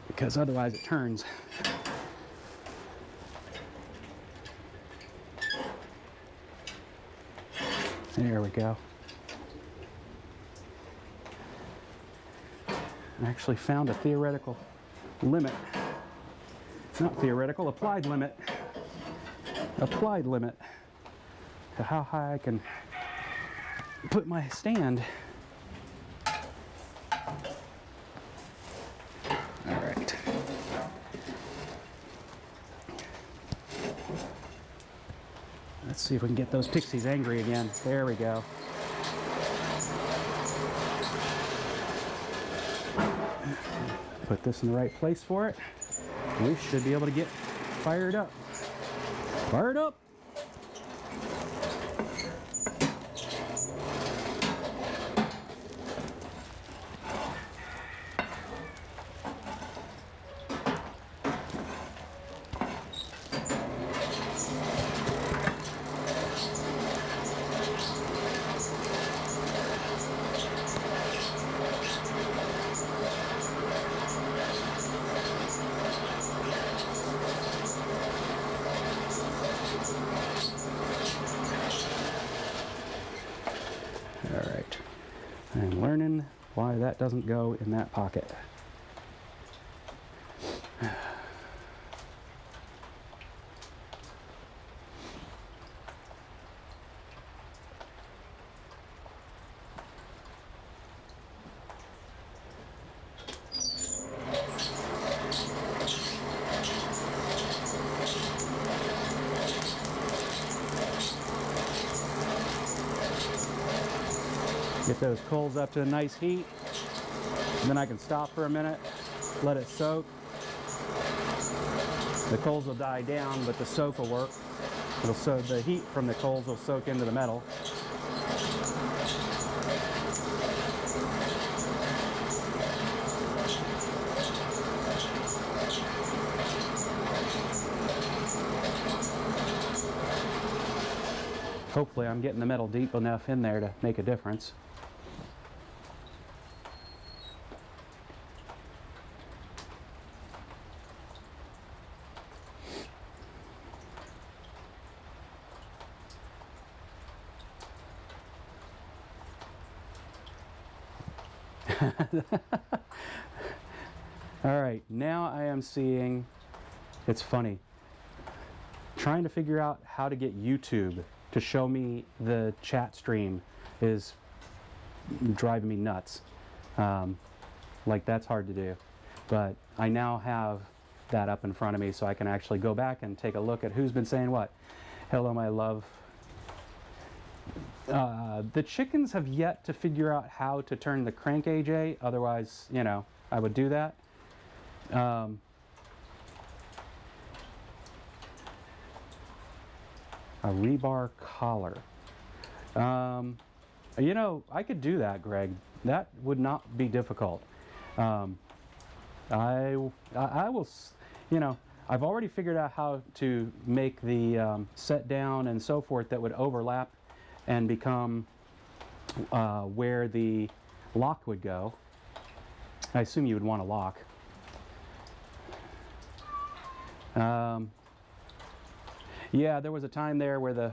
Because otherwise it turns. There we go. I actually found a theoretical limit. Not theoretical, applied limit. Applied limit to how high I can put my stand. Let's see if we can get those pixies angry again. There we go. Put this in the right place for it. We should be able to get fired up. Fired up! Alright, I'm learning why that doesn't go in that pocket. Get those coals up to a nice heat, and then I can stop for a minute, let it soak. The coals will die down, but the soak will work. The heat from the coals will soak into the metal. Hopefully I'm getting the metal deep enough in there to make a difference. All right, now I am seeing, it's funny, trying to figure out how to get YouTube to show me the chat stream is driving me nuts. Like, that's hard to do. But I now have that up in front of me so I can actually go back and take a look at who's been saying what. Hello, my love. The chickens have yet to figure out how to turn the crank, AJ. Otherwise, you know, I would do that. A rebar collar. You know, I could do that, Greg. That would not be difficult. I will, you know, I've already figured out how to make the set down and so forth that would overlap and become where the lock would go. I assume you would want a lock. Yeah, there was a time there where the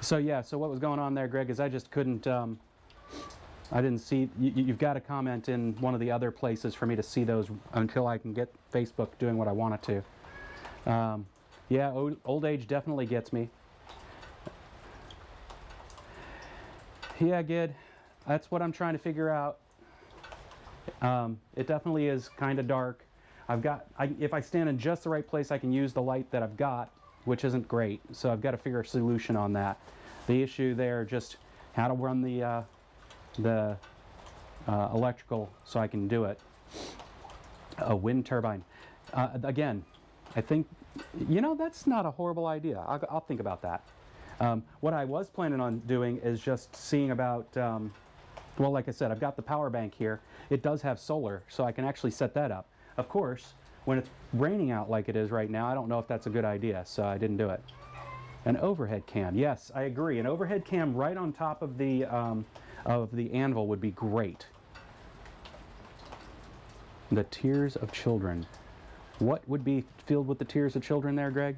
so yeah, so what was going on there, Greg, is I just couldn't, I didn't see, you've got to comment in one of the other places for me to see those until I can get Facebook doing what I want it to. Yeah, old age definitely gets me. Yeah, Gid, that's what I'm trying to figure out. It definitely is kind of dark. If I stand in just the right place, I can use the light that I've got, which isn't great. So I've got to figure a solution on that. The issue there, just how to run the electrical so I can do it. A wind turbine. Again, I think, you know, that's not a horrible idea. I'll think about that. What I was planning on doing is just seeing about, well, like I said, I've got the power bank here. It does have solar, so I can actually set that up. Of course, when it's raining out like it is right now, I don't know if that's a good idea, so I didn't do it. An overhead cam. Yes, I agree. An overhead cam right on top of the anvil would be great. The tears of children. What would be filled with the tears of children there, Greg?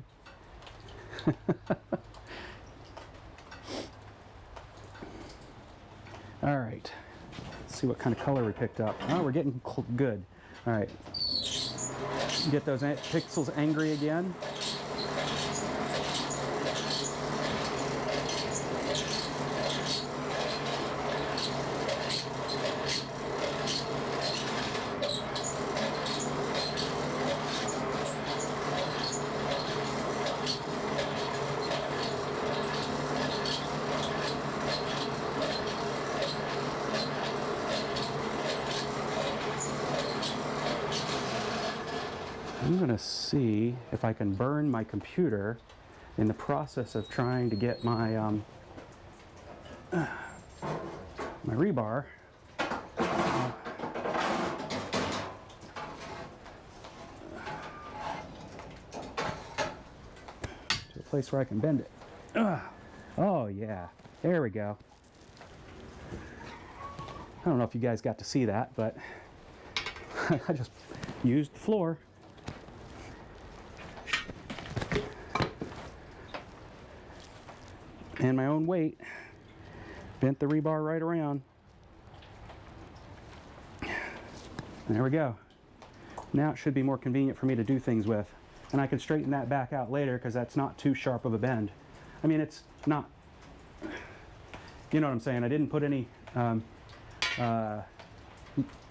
All right. Let's see what kind of color we picked up. Oh, we're getting good. All right. Get those pixels angry again. I'm going to see if I can burn my computer in the process of trying to get my my rebar to a place where I can bend it. Oh yeah, there we go. I don't know if you guys got to see that, but I just used the floor. And my own weight, bent the rebar right around. There we go. Now it should be more convenient for me to do things with. And I can straighten that back out later because that's not too sharp of a bend. I mean, it's not, you know what I'm saying? I didn't put any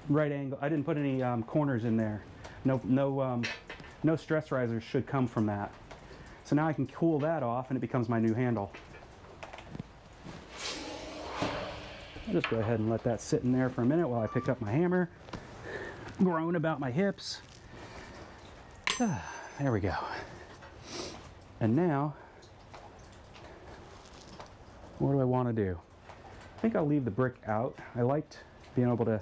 right angle, I didn't put any corners in there. No stress risers should come from that. So now I can cool that off and it becomes my new handle. I'll just go ahead and let that sit in there for a minute while I pick up my hammer. Groan about my hips. There we go. And now, what do I want to do? I think I'll leave the brick out. I liked being able to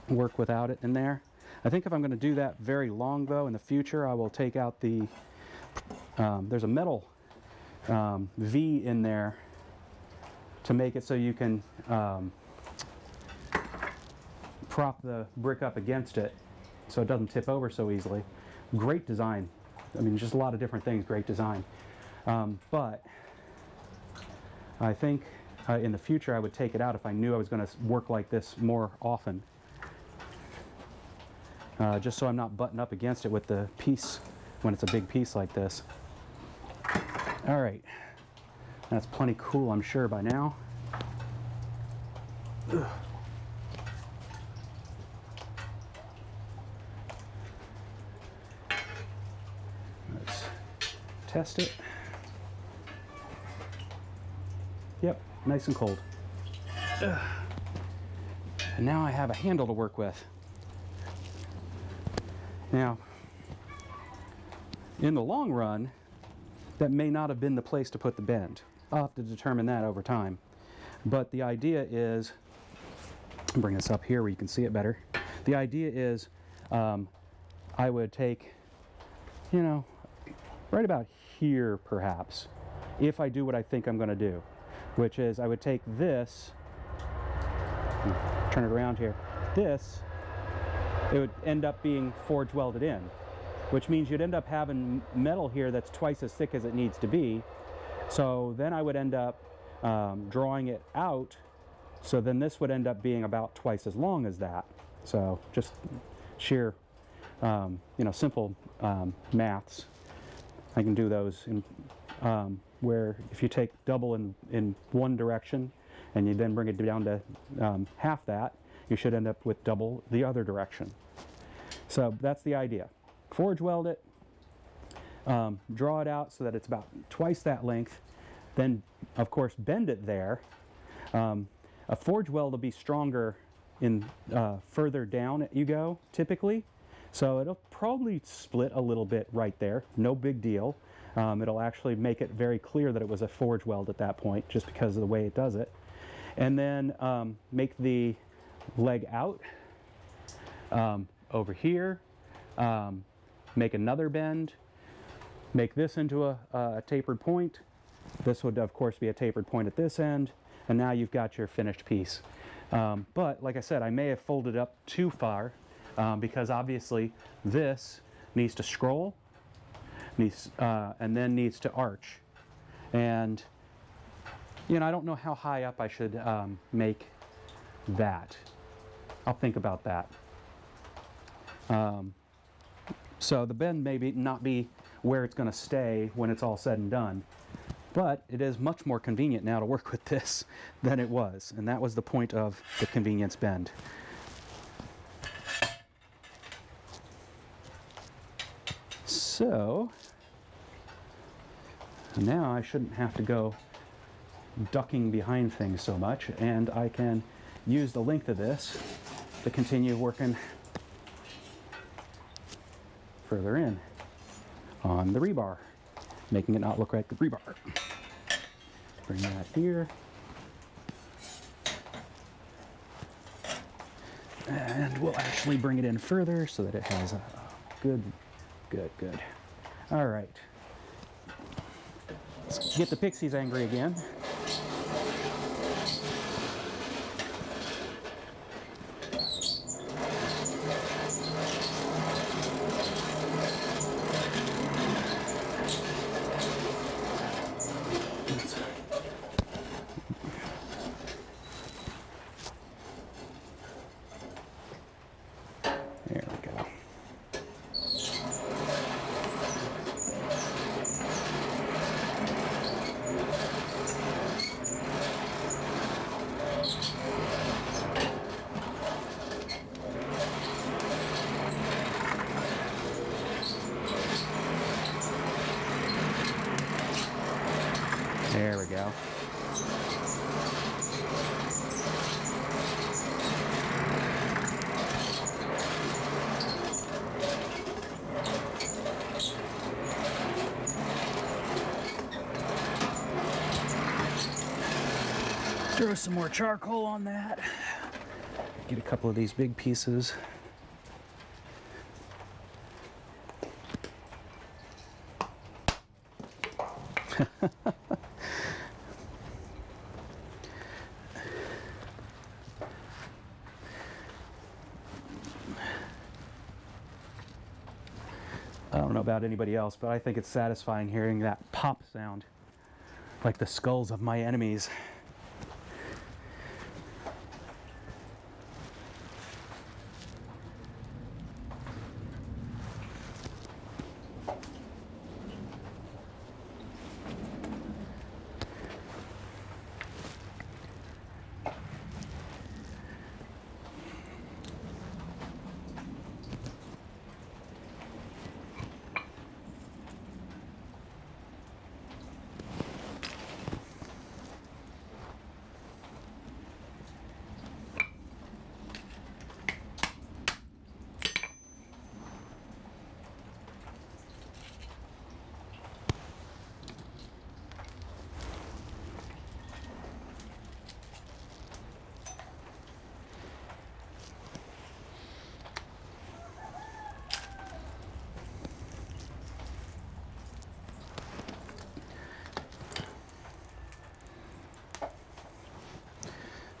work without it in there. I think if I'm going to do that very long though in the future, I will take out the, there's a metal V in there to make it so you can prop the brick up against it so it doesn't tip over so easily. Great design. I mean, just a lot of different things, great design. But I think in the future I would take it out if I knew I was going to work like this more often. Just so I'm not butting up against it with the piece when it's a big piece like this. All right, That's plenty cool, I'm sure, by now. Ugh. Let's test it. Yep, nice and cold. Ugh. And now I have a handle to work with. Now, in the long run, that may not have been the place to put the bend. I'll have to determine that over time. But the idea is, I'll bring this up here where you can see it better. The idea is I would take, you know, right about here perhaps, if I do what I think I'm going to do, which is I would take this, turn it around here, this, it would end up being forge welded in, which means you'd end up having metal here that's twice as thick as it needs to be. So then I would end up drawing it out, so then this would end up being about twice as long as that. So just sheer, you know, simple maths. I can do those in, where if you take double in one direction and you then bring it down to half that, you should end up with double the other direction. So that's the idea. Forge weld it, draw it out so that it's about twice that length, then of course bend it there. A forge weld will be stronger in further down you go typically, so it'll probably split a little bit right there, no big deal. It'll actually make it very clear that it was a forge weld at that point just because of the way it does it. And then make the leg out over here, make another bend, make this into a tapered point. This would of course be a tapered point at this end, and now you've got your finished piece. But like I said, I may have folded up too far because obviously this needs to scroll, and then needs to arch. And you know, I don't know how high up I should make that. I'll think about that. So the bend may not be where it's going to stay when it's all said and done, but it is much more convenient now to work with this than it was, and that was the point of the convenience bend. So now I shouldn't have to go ducking behind things so much, and I can use the length of this to continue working further in on the rebar, making it not look like the rebar. Bring that here. And we'll actually bring it in further so that it has a good. All right. Let's get the pixies angry again. There we go. There we go. Throw some more charcoal on that. Get a couple of these big pieces. I don't know about anybody else, but I think it's satisfying hearing that pop sound, like the skulls of my enemies.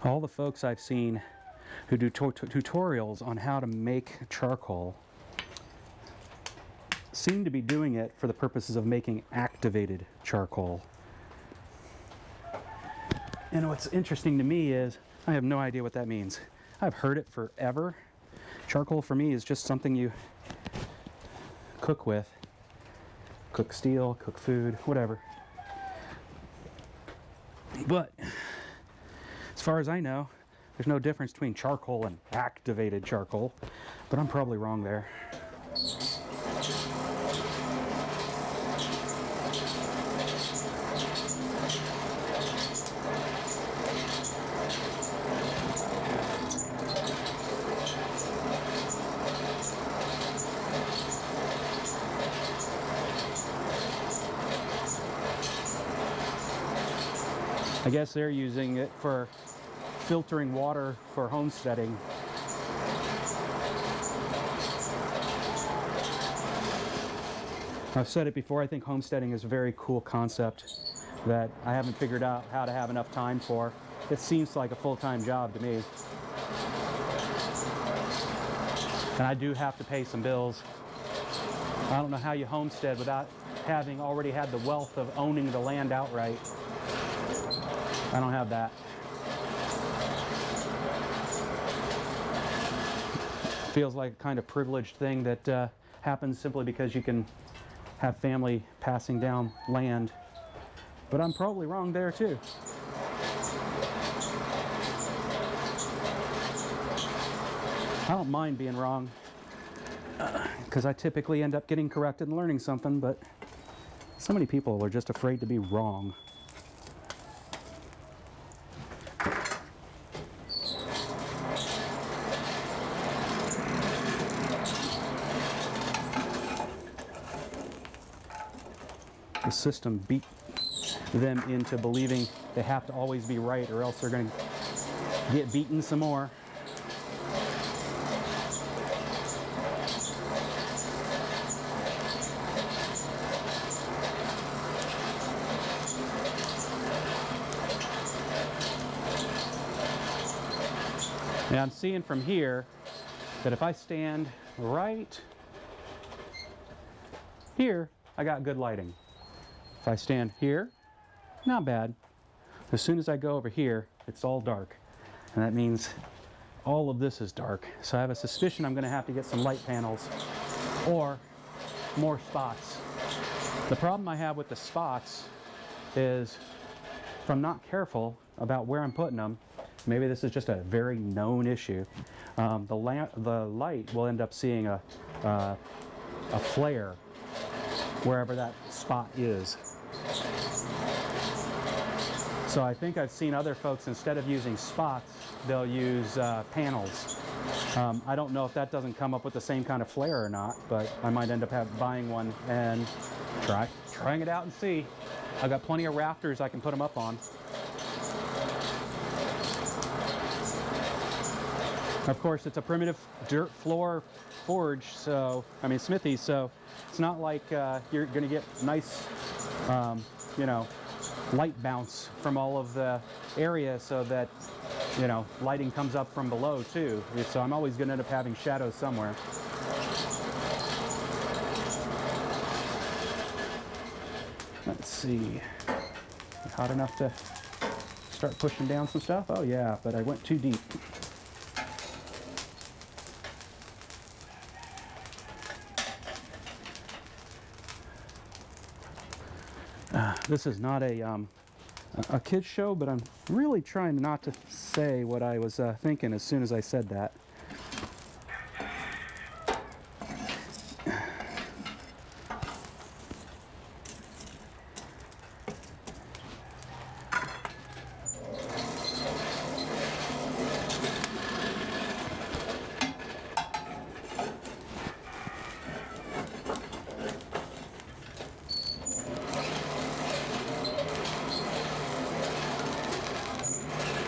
All the folks I've seen who do tutorials on how to make charcoal seem to be doing it for the purposes of making activated charcoal. And what's interesting to me is I have no idea what that means. I've heard it forever. Charcoal for me is just something you cook with. Cook steel, cook food, whatever. But as far as I know, there's no difference between charcoal and activated charcoal, but I'm probably wrong there. I guess they're using it for filtering water for homesteading. I've said it before, I think homesteading is a very cool concept that I haven't figured out how to have enough time for. It seems like a full-time job to me. And I do have to pay some bills. I don't know how you homestead without having already had the wealth of owning the land outright. I don't have that. Feels like a kind of privileged thing that happens simply because you can have family passing down land. But I'm probably wrong there too. I don't mind being wrong because I typically end up getting corrected and learning something, but so many people are just afraid to be wrong. The system beat them into believing they have to always be right or else they're going to get beaten some more. And I'm seeing from here that if I stand right here, I got good lighting. If I stand here, not bad. As soon as I go over here, it's all dark. And that means all of this is dark. So I have a suspicion I'm going to have to get some light panels or more spots. The problem I have with the spots is if I'm not careful about where I'm putting them, maybe this is just a very known issue, the light will end up seeing a flare wherever that spot is. So I think I've seen other folks, instead of using spots, they'll use panels. I don't know if that doesn't come up with the same kind of flare or not, but I might end up buying one and trying it out and see. I've got plenty of rafters I can put them up on. Of course, it's a primitive dirt floor forge, smithy, so it's not like you're going to get nice, light bounce from all of the area so that, lighting comes up from below too. So I'm always going to end up having shadows somewhere. Let's see. Hot enough to start pushing down some stuff? Oh yeah, but I went too deep. This is not a kid's show, but I'm really trying not to say what I was thinking as soon as I said that.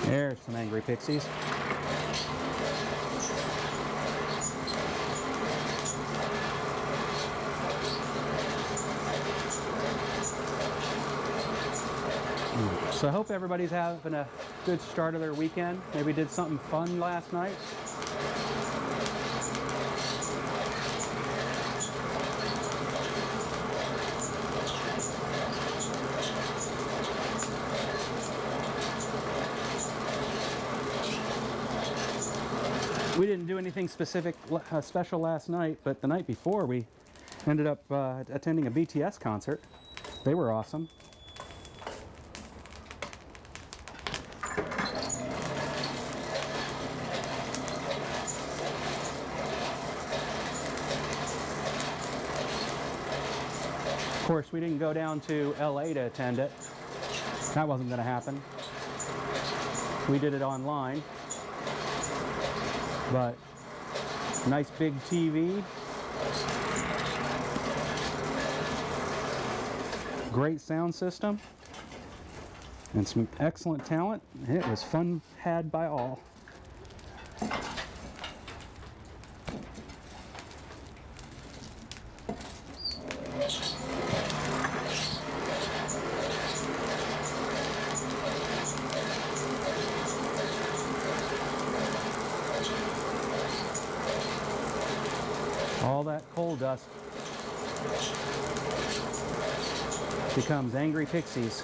There's some angry pixies. So I hope everybody's having a good start of their weekend. Maybe did something fun last night. We didn't do anything special last night, but the night before we ended up attending a BTS concert. They were awesome. Of course, we didn't go down to LA to attend it. That wasn't going to happen. We did it online. But nice big TV. Great sound system. And some excellent talent. It was fun had by all. All that coal dust becomes angry pixies.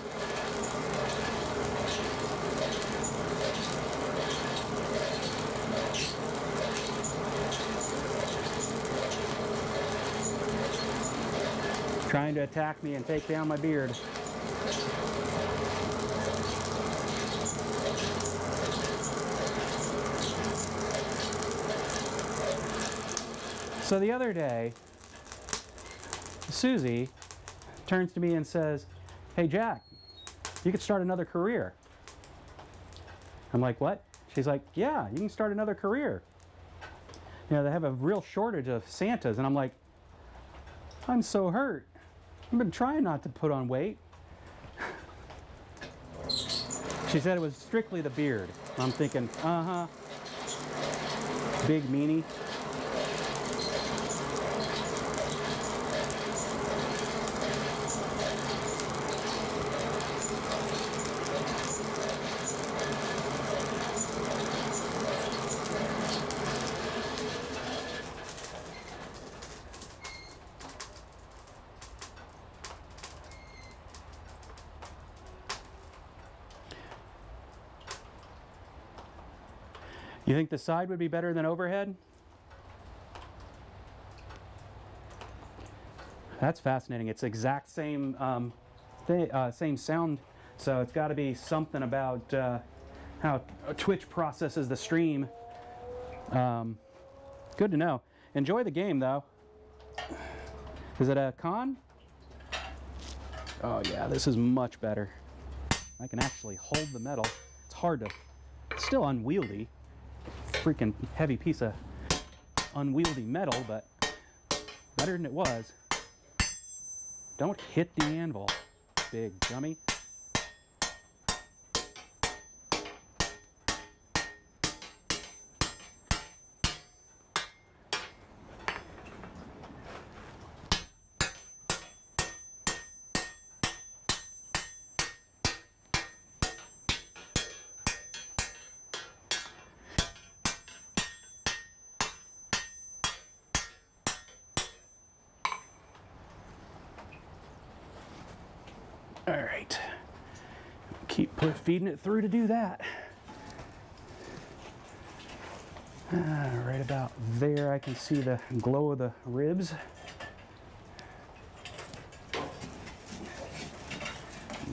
Trying to attack me and take down my beard. So the other day, Susie turns to me and says, "Hey Jack, you could start another career." I'm like, "What?" She's like, "Yeah, you can start another career. You know, they have a real shortage of Santas." And I'm like, "I'm so hurt. I've been trying not to put on weight." She said it was strictly the beard. I'm thinking, uh-huh, big meanie. You think the side would be better than overhead? That's fascinating. It's the exact same same sound, so it's got to be something about how Twitch processes the stream. Good to know. Enjoy the game, though. Is it a con? Oh yeah, this is much better. I can actually hold the metal. It's hard to... It's still unwieldy. Freaking heavy piece of unwieldy metal, but better than it was. Don't hit the anvil, big dummy. All right, keep feeding it through to do that. Right about there, I can see the glow of the ribs.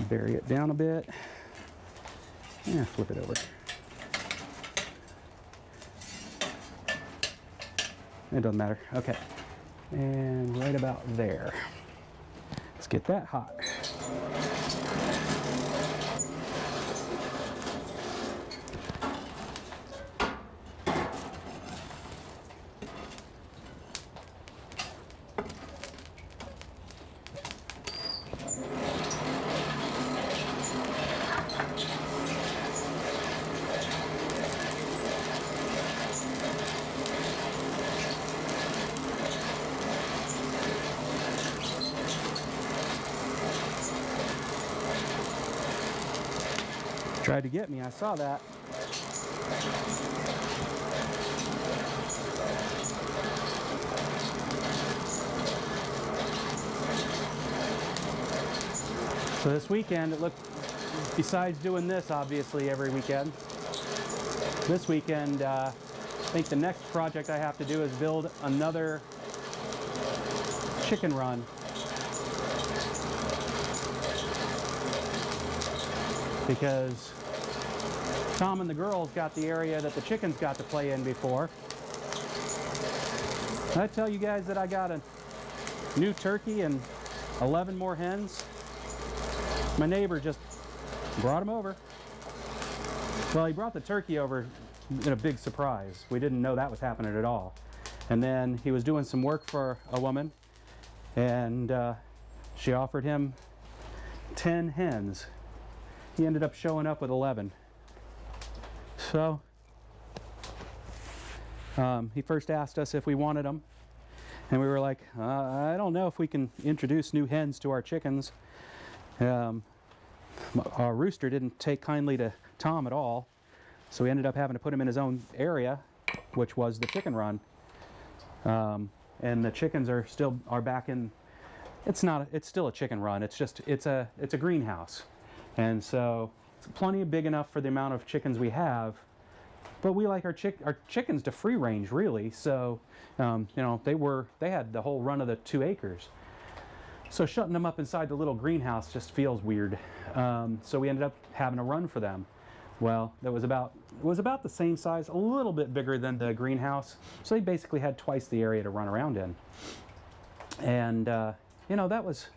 Bury it down a bit. Yeah, flip it over. It doesn't matter. Okay, and right about there. Let's get that hot. Tried to get me, I saw that. So this weekend, it looked, besides doing this obviously every weekend, this weekend I think the next project I have to do is build another chicken run. Because Tom and the girls got the area that the chickens got to play in before. Did I tell you guys that I got a new turkey and 11 more hens? My neighbor just brought them over. Well, he brought the turkey over in a big surprise. We didn't know that was happening at all. And then he was doing some work for a woman, and she offered him 10 hens. He ended up showing up with 11. So he first asked us if we wanted them, and we were like, I don't know if we can introduce new hens to our chickens. Our rooster didn't take kindly to Tom at all, so we ended up having to put him in his own area, which was the chicken run. And the chickens are back in. It's still a chicken run. It's a greenhouse, and so it's plenty big enough for the amount of chickens we have. But we like our chickens to free range, really. So you know, they had the whole run of the 2 acres. So shutting them up inside the little greenhouse just feels weird. So we ended up having a run for them. Well, it was about the same size, a little bit bigger than the greenhouse. So they basically had twice the area to run around in. And you know, that was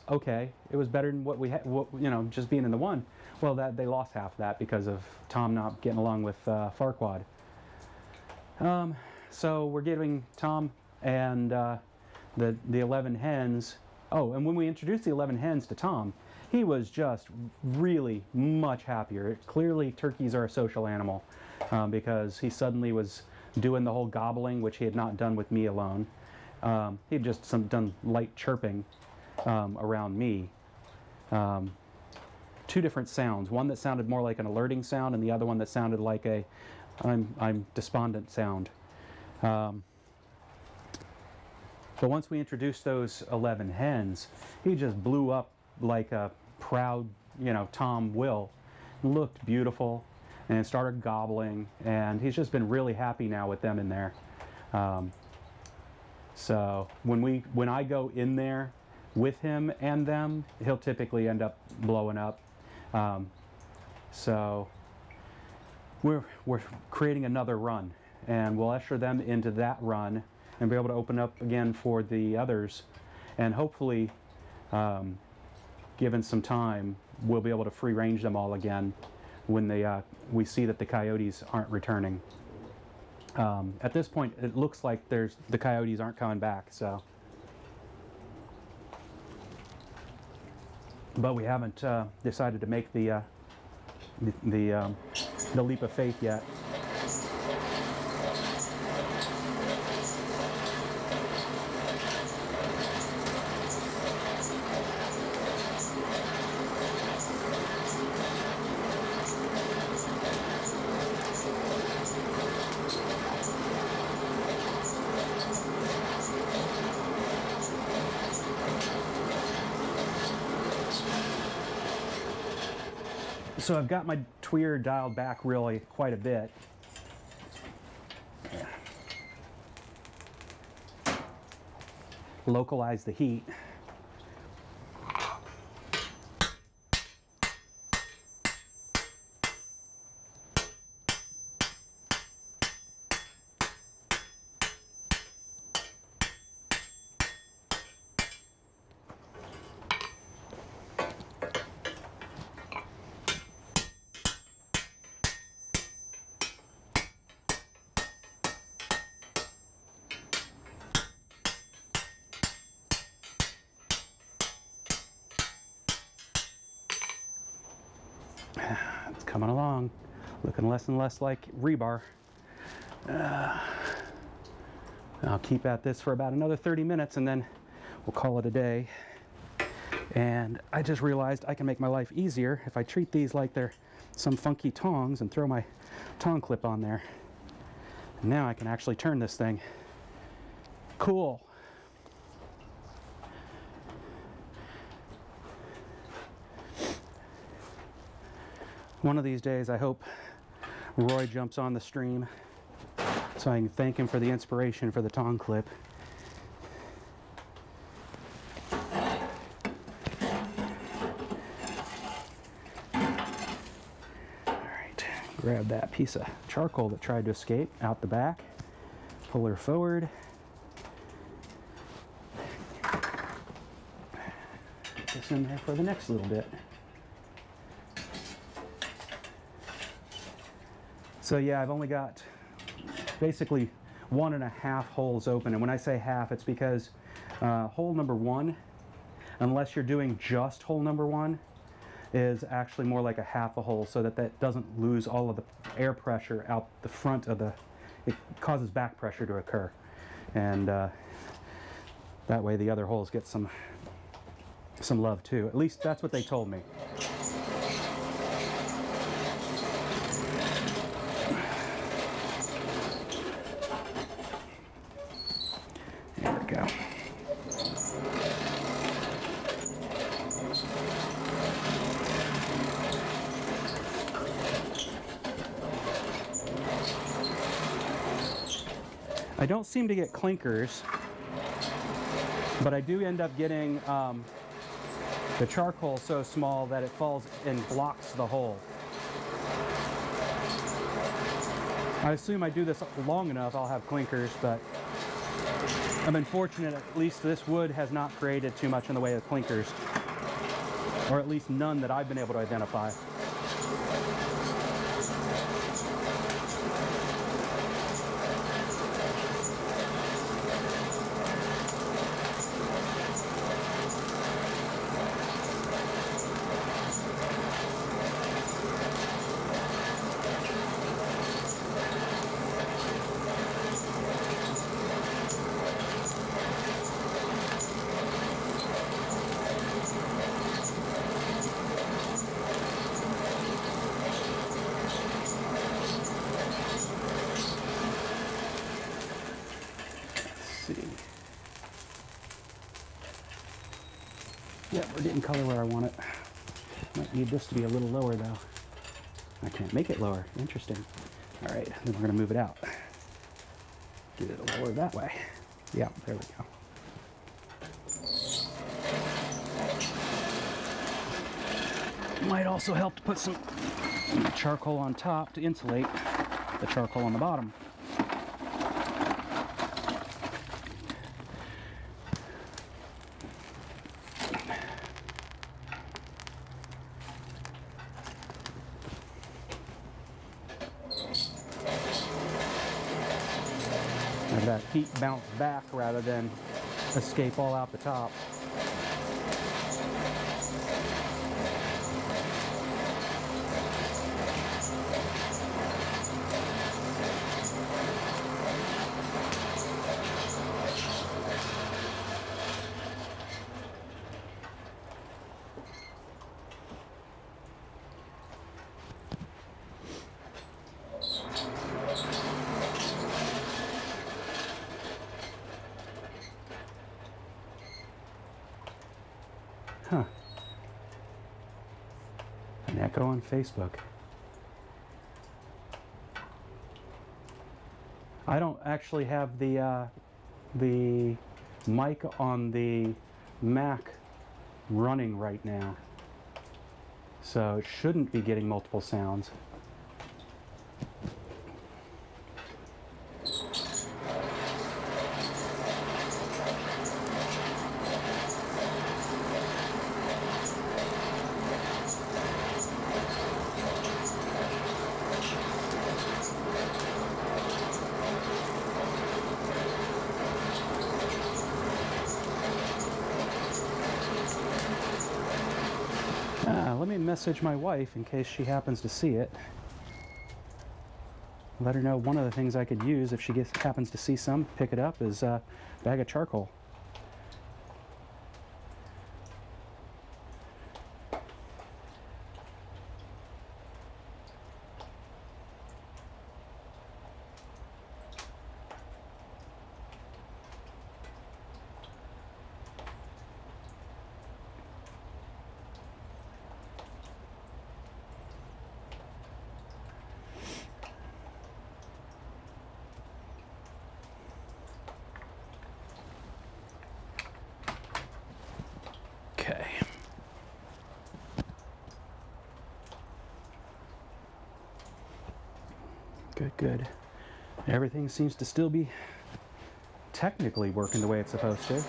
okay. It was better than what we had. You know, just being in the one. Well, they lost half of that because of Tom not getting along with Farquaad. So we're giving Tom and the 11 hens. Oh, and when we introduced the 11 hens to Tom, he was just really much happier. Clearly, turkeys are a social animal because he suddenly was doing the whole gobbling, which he had not done with me alone. He had just done light chirping around me. 2 different sounds. One that sounded more like an alerting sound, and the other one that sounded like a I'm despondent sound. But once we introduced those 11 hens, he just blew up like a proud, you know, Tom will. Looked beautiful and started gobbling, and he's just been really happy now with them in there. So when I go in there with him and them, he'll typically end up blowing up. So we're creating another run, and we'll usher them into that run and be able to open up again for the others, and hopefully, given some time, we'll be able to free range them all again when we see that the coyotes aren't returning. At this point, it looks like the coyotes aren't coming back. So, but we haven't decided to make the leap of faith yet. So I've got my tweer dialed back really quite a bit. Localize the heat. It's coming along, looking less and less like rebar. I'll keep at this for about another 30 minutes and then we'll call it a day. And I just realized I can make my life easier if I treat these like they're some funky tongs and throw my tong clip on there. And now I can actually turn this thing. Cool. One of these days I hope Roy jumps on the stream so I can thank him for the inspiration for the tong clip. Grab that piece of charcoal that tried to escape out the back, pull her forward, get this in there for the next little bit. So yeah, I've only got basically 1.5 holes open, and when I say half, it's because hole number 1, unless you're doing just hole number 1, is actually more like a half a hole, so that that doesn't lose all of the air pressure out the front of the, it causes back pressure to occur, and that way the other holes get some love too. At least that's what they told me. There we go. I don't seem to get clinkers, but I do end up getting the charcoal so small that it falls and blocks the hole. I assume I do this long enough, I'll have clinkers, but I've been fortunate, at least this wood has not created too much in the way of clinkers, or at least none that I've been able to identify. Yeah, we're getting color where I want it. Might need this to be a little lower though. I can't make it lower. Interesting. All right, then we're gonna move it out. Get it lower that way. Yeah, there we go. Might also help to put some charcoal on top to insulate the charcoal on the bottom. Have that heat bounce back rather than escape all out the top. Huh. An echo on Facebook. I don't actually have the mic on the Mac running right now, so it shouldn't be getting multiple sounds. Let me message my wife in case she happens to see it. Let her know one of the things I could use if she happens to see some, pick it up, is a bag of charcoal. Good, good. Everything seems to still be technically working the way it's supposed to.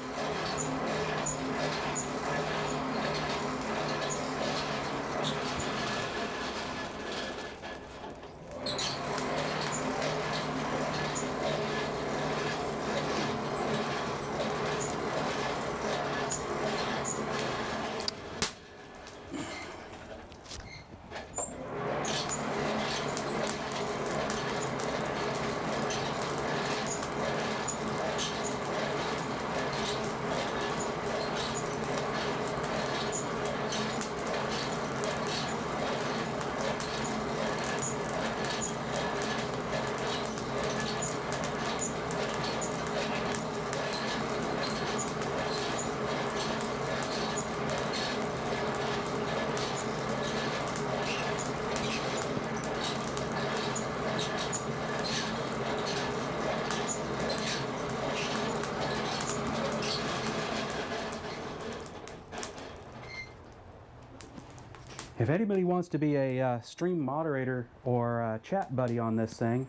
If anybody wants to be a stream moderator or a chat buddy on this thing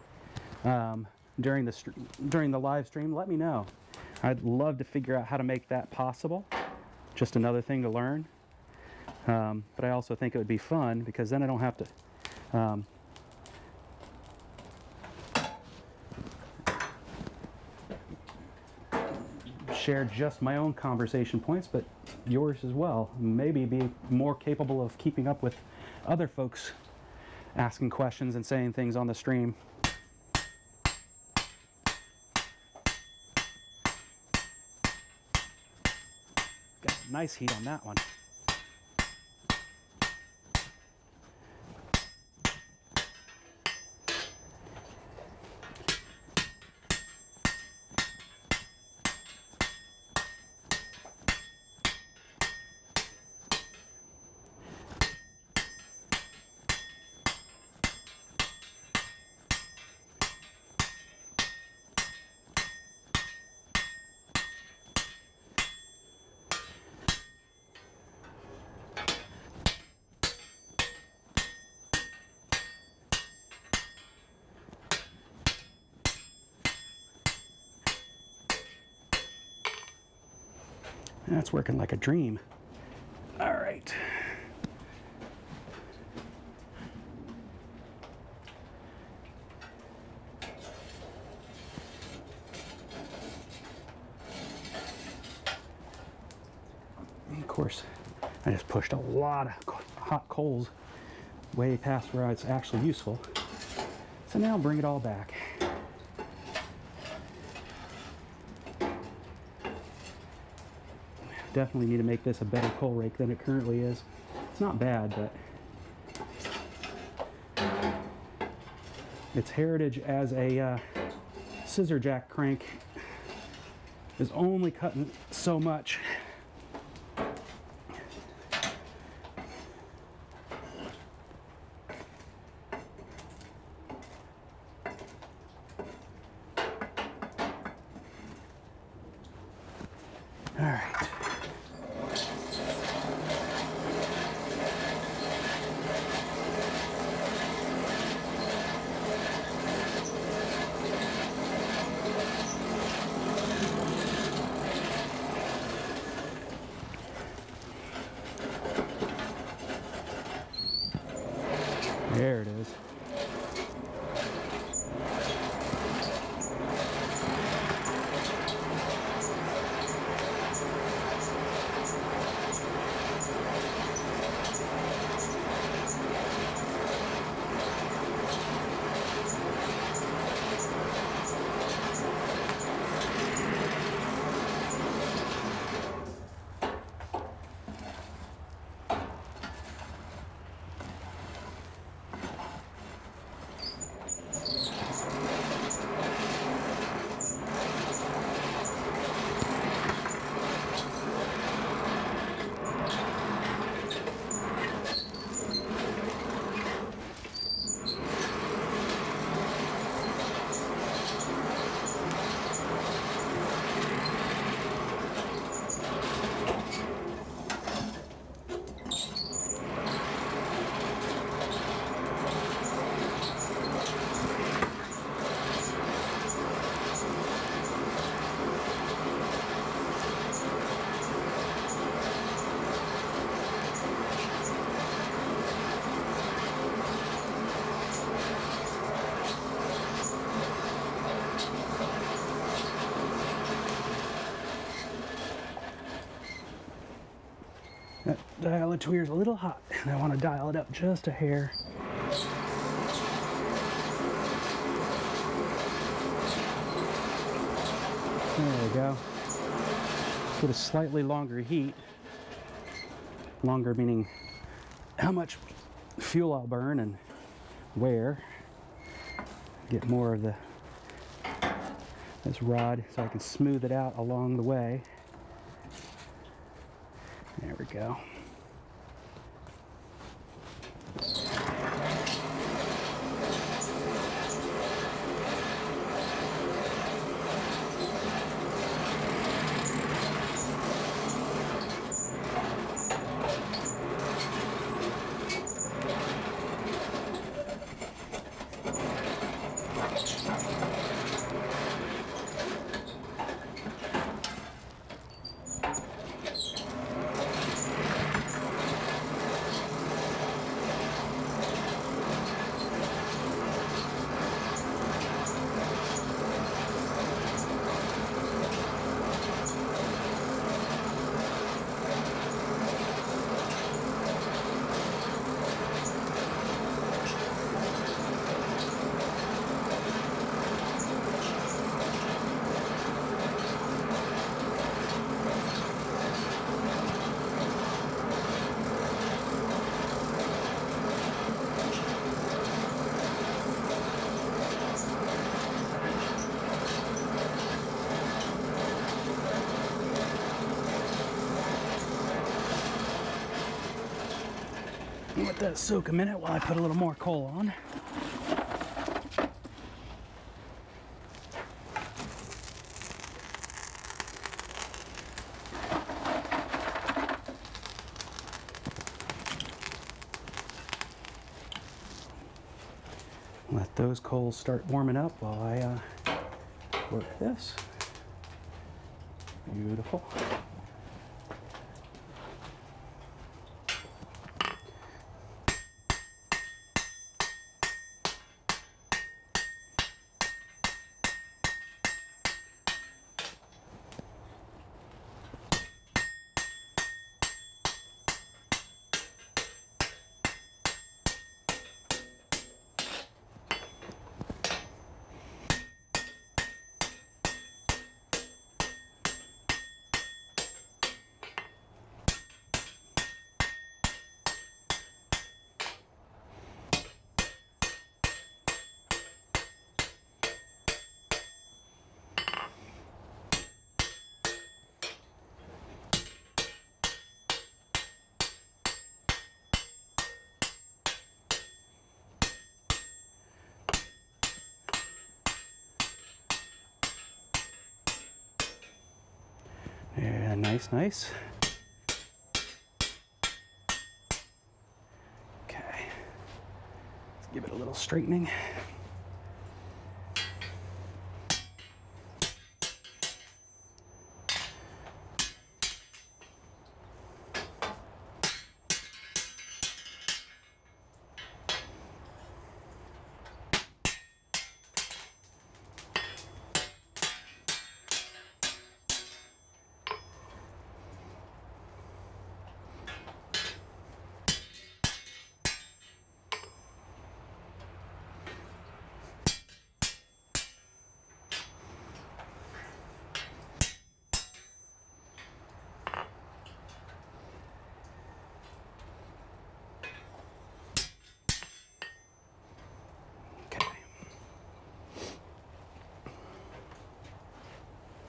during the live stream, let me know. I'd love to figure out how to make that possible. Just another thing to learn. But I also think it would be fun because then I don't have to share just my own conversation points, but yours as well. Maybe be more capable of keeping up with other folks asking questions and saying things on the stream. Got nice heat on that one. That's working like a dream. All right. Of course, I just pushed a lot of hot coals way past where it's actually useful. So now bring it all back. Definitely need to make this a better coal rake than it currently is. It's not bad, but its heritage as a scissor jack crank is only cutting so much. All right. dial the tweezer's a little hot, and I want to dial it up just a hair. There we go. Get a slightly longer heat. Longer meaning how much fuel I'll burn and where. Get more of this rod so I can smooth it out along the way. There we go. Let that soak a minute while I put a little more coal on. Let those coals start warming up while I work this. Beautiful. Yeah, nice, nice. Okay, let's give it a little straightening.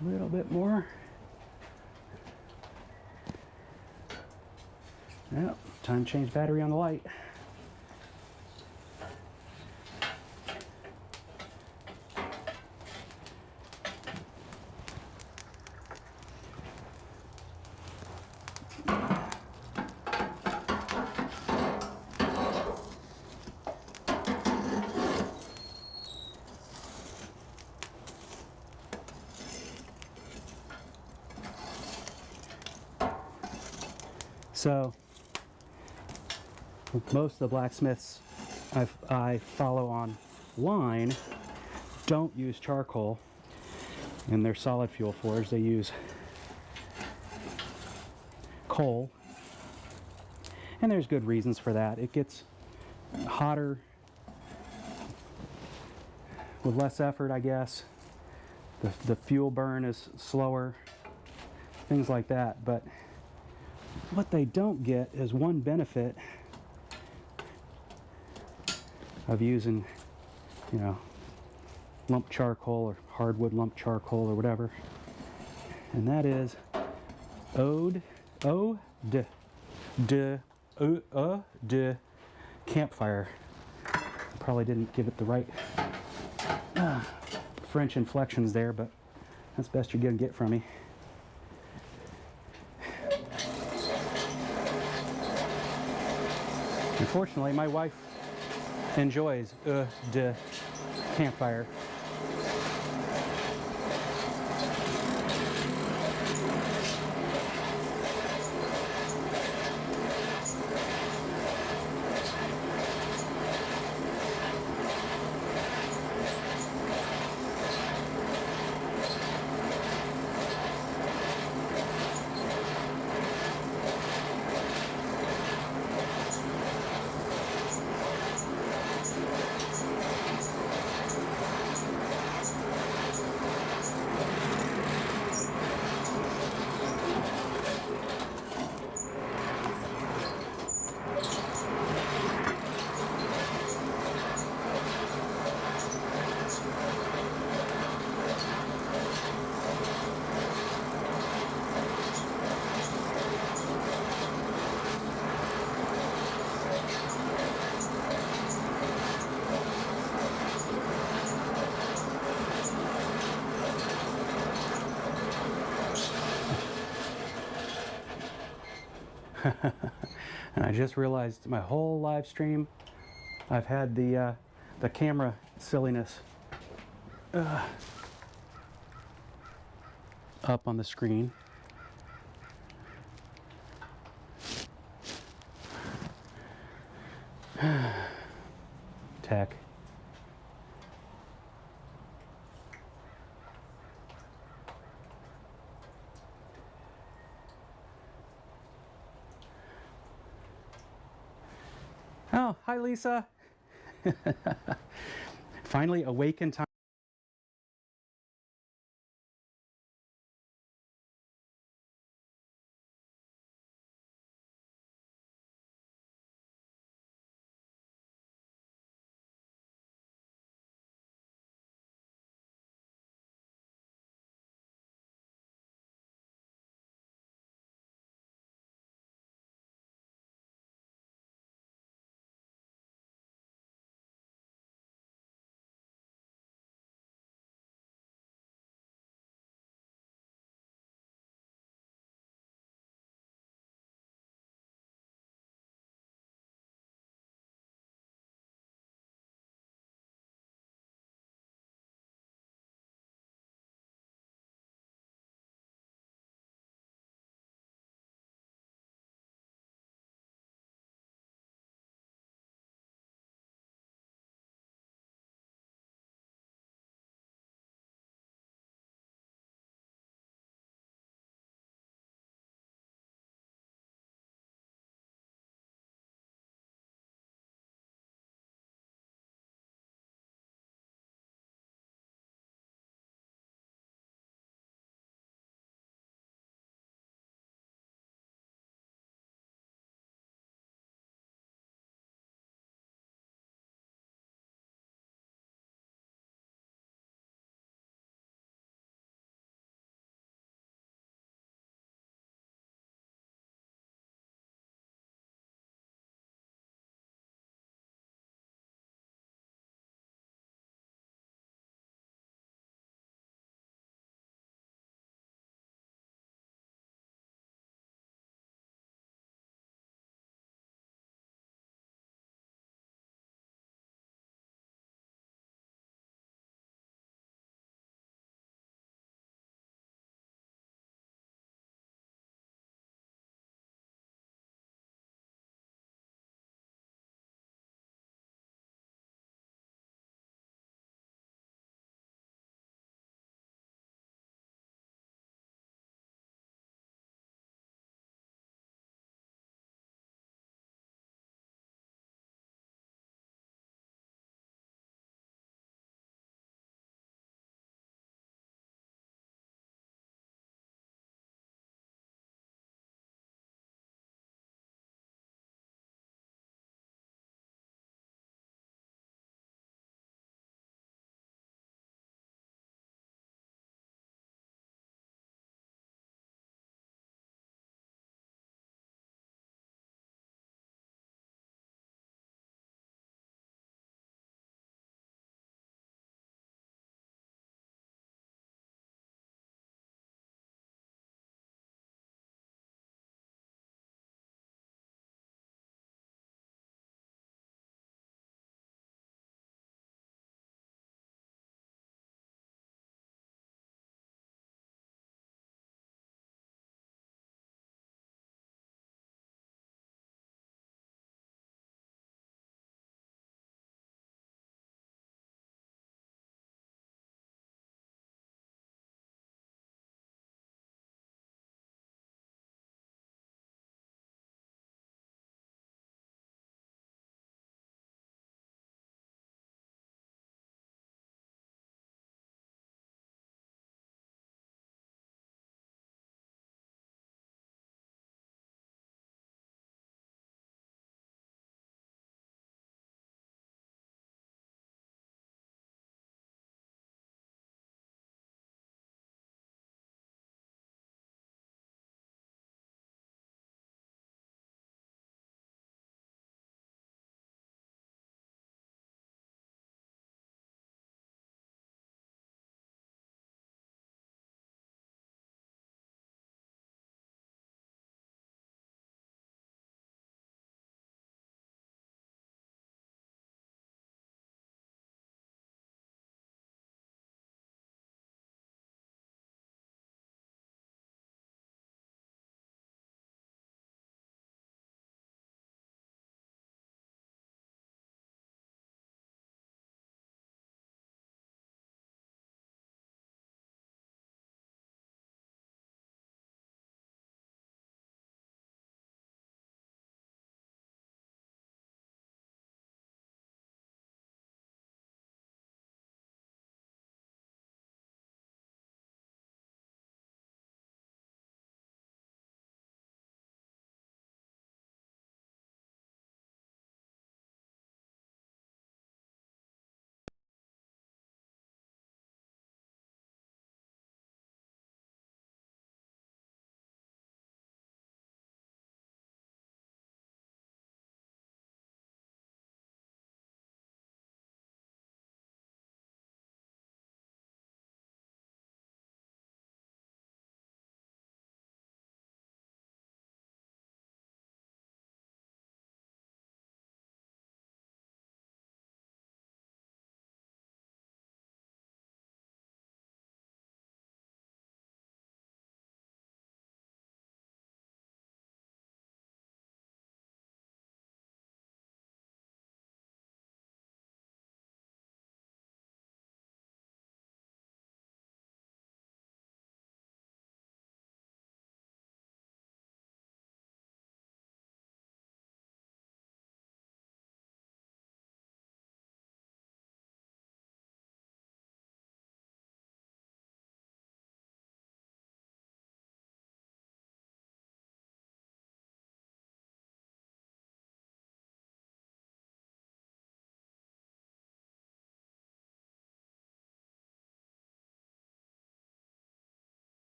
A little bit more. Yep, time to change battery on the light. So most of the blacksmiths I follow online don't use charcoal in their solid fuel forge. They use coal And there's good reasons for that. It gets hotter with less effort, I guess. The fuel burn is slower, things like that. But what they don't get is one benefit of using, you know, lump charcoal or hardwood lump charcoal or whatever. And that is de campfire. I probably didn't give it the right French inflections there, but that's best you're gonna get from me. Unfortunately, my wife enjoys de campfire. And I just realized my whole live stream, I've had the camera silliness up on the screen. Tech. Oh, hi Lisa. Finally awake in time.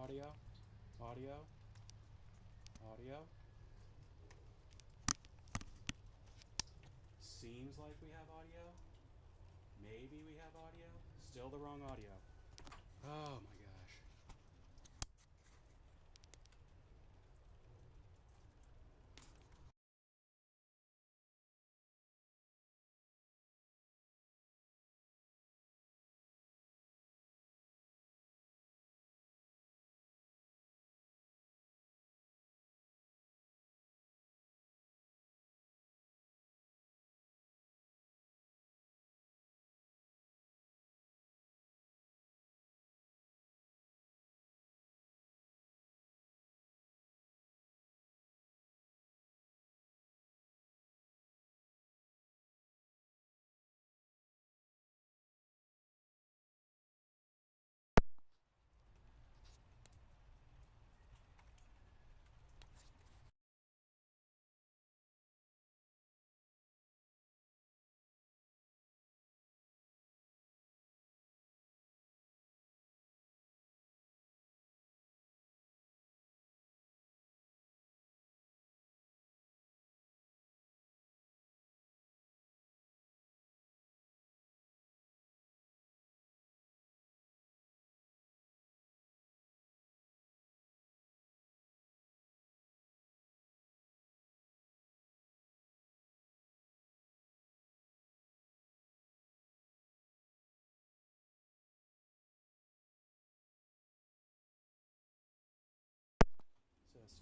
Audio, audio, audio. Seems like we have audio. Maybe we have audio. Still the wrong audio. Oh my gosh.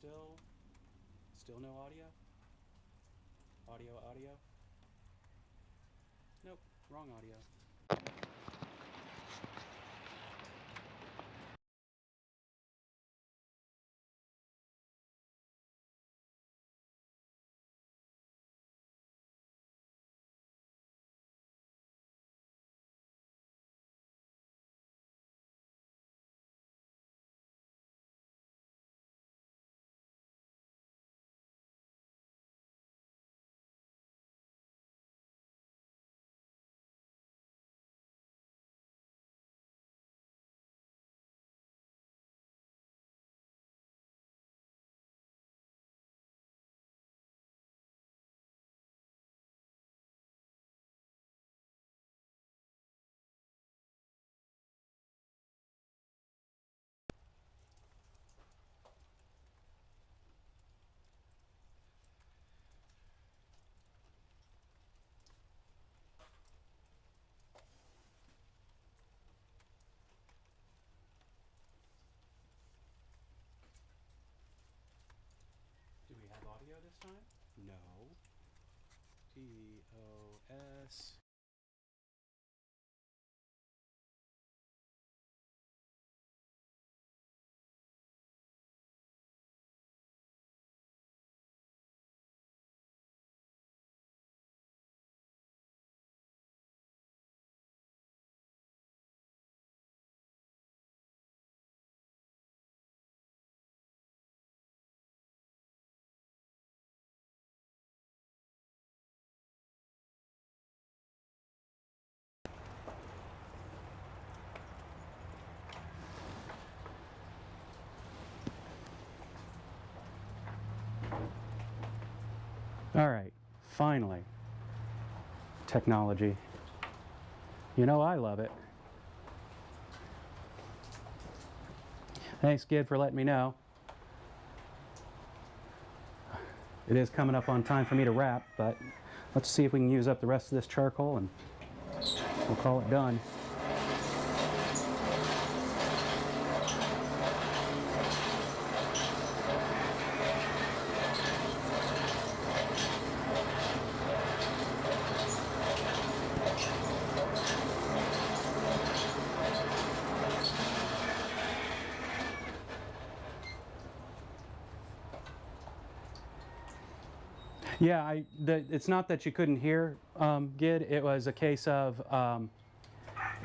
So still no audio? Audio, audio? Nope, wrong audio. Do we have audio this time? No. TOS. All right, finally. Technology. You know I love it. Thanks, Gid, for letting me know. It is coming up on time for me to wrap, but let's see if we can use up the rest of this charcoal and we'll call it done. Yeah, it's not that you couldn't hear, Gid. It was a case of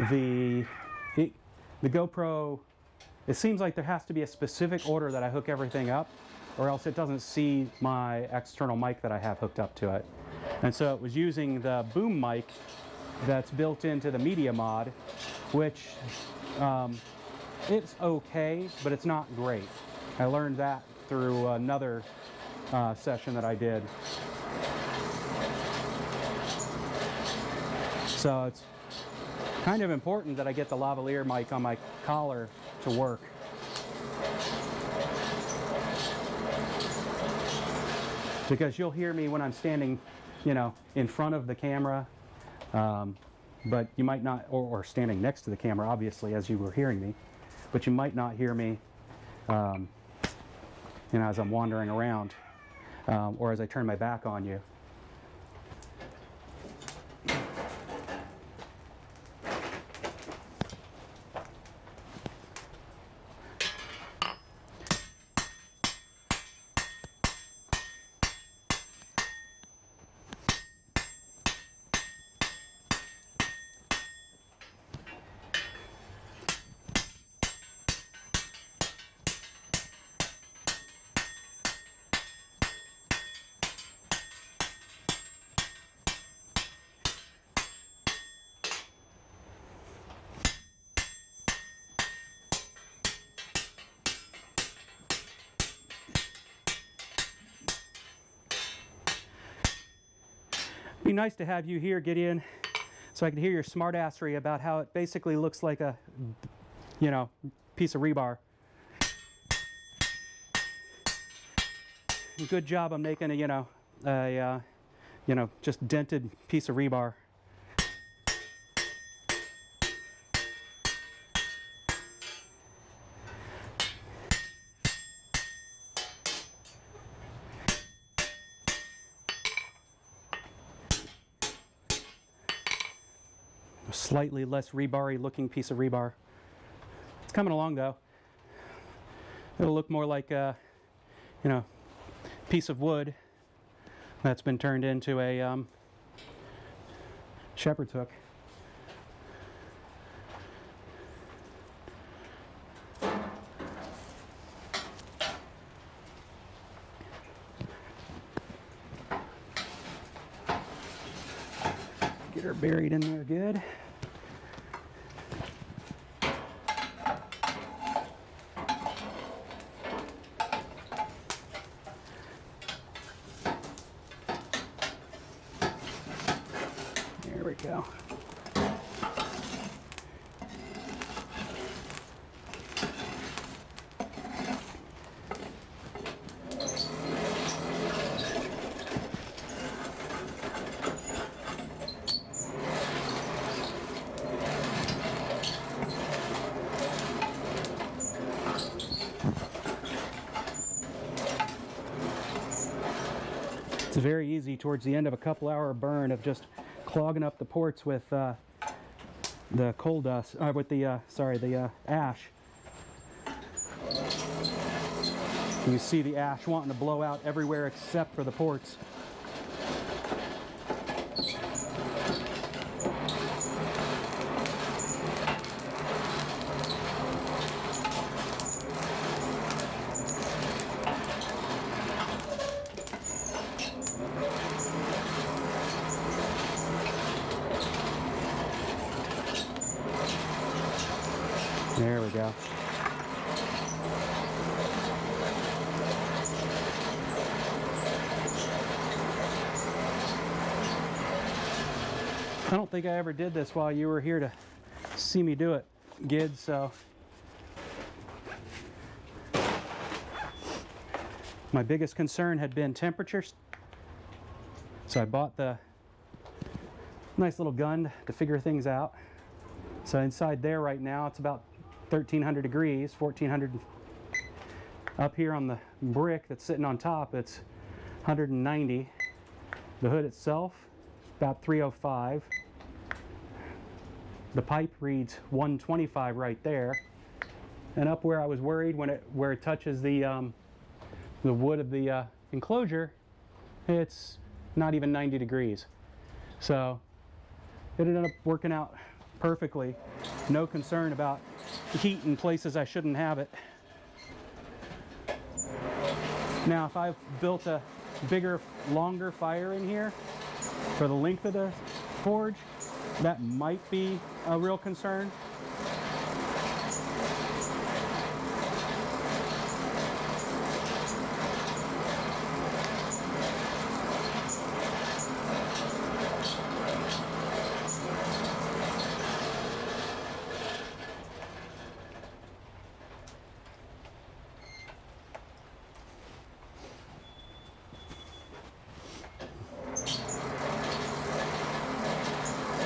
the GoPro. It seems like there has to be a specific order that I hook everything up, or else it doesn't see my external mic that I have hooked up to it. And so it was using the boom mic that's built into the media mod, which it's okay, but it's not great. I learned that through another session that I did. So it's kind of important that I get the lavalier mic on my collar to work. Because you'll hear me when I'm standing, you know, in front of the camera, but you might not, or standing next to the camera, obviously, as you were hearing me, but you might not hear me, you know, as I'm wandering around, or as I turn my back on you. Be nice to have you here, Gideon, so I can hear your smartassery about how it basically looks like a, you know, piece of rebar. Good job on making a, you know, just dented piece of rebar. A slightly less rebar-y looking piece of rebar. It's coming along though. It'll look more like a, you know, piece of wood that's been turned into a shepherd's hook. Get her buried in there good. There we go. It's very easy towards the end of a couple-hour burn of just clogging up the ports with the coal dust, with the the ash. You see the ash wanting to blow out everywhere except for the ports. There we go. I don't think I ever did this while you were here to see me do it, Gid, so. My biggest concern had been temperatures. So I bought the nice little gun to figure things out. So inside there right now, it's about 1,300 degrees, 1,400. Up here on the brick that's sitting on top, it's 190. The hood itself is about 305. The pipe reads 125 right there. And up where I was worried, where it touches the wood of the enclosure, it's not even 90 degrees. So it ended up working out perfectly. No concern about heat in places I shouldn't have it. Now, if I built a bigger, longer fire in here for the length of the forge, that might be a real concern.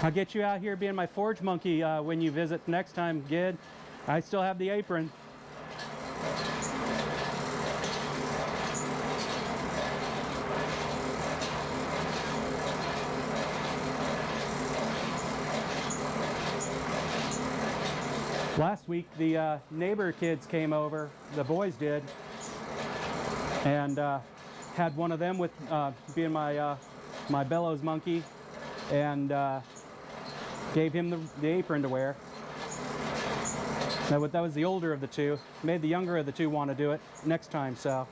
I'll get you out here being my forge monkey when you visit next time, Gid. I still have the apron. Last week, the neighbor kids came over, the boys did, and had one of them with being my my bellows monkey, and gave him the apron to wear. That was the older of the two. Made the younger of the two want to do it next time, so.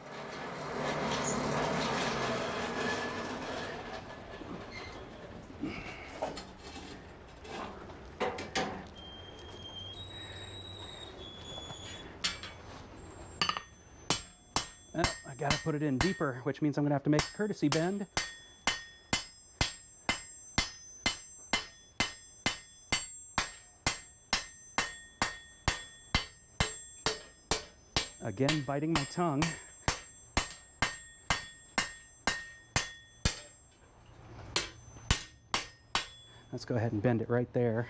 Oh, I gotta put it in deeper, which means I'm gonna have to make a courtesy bend. Again, biting my tongue. Let's go ahead and bend it right there.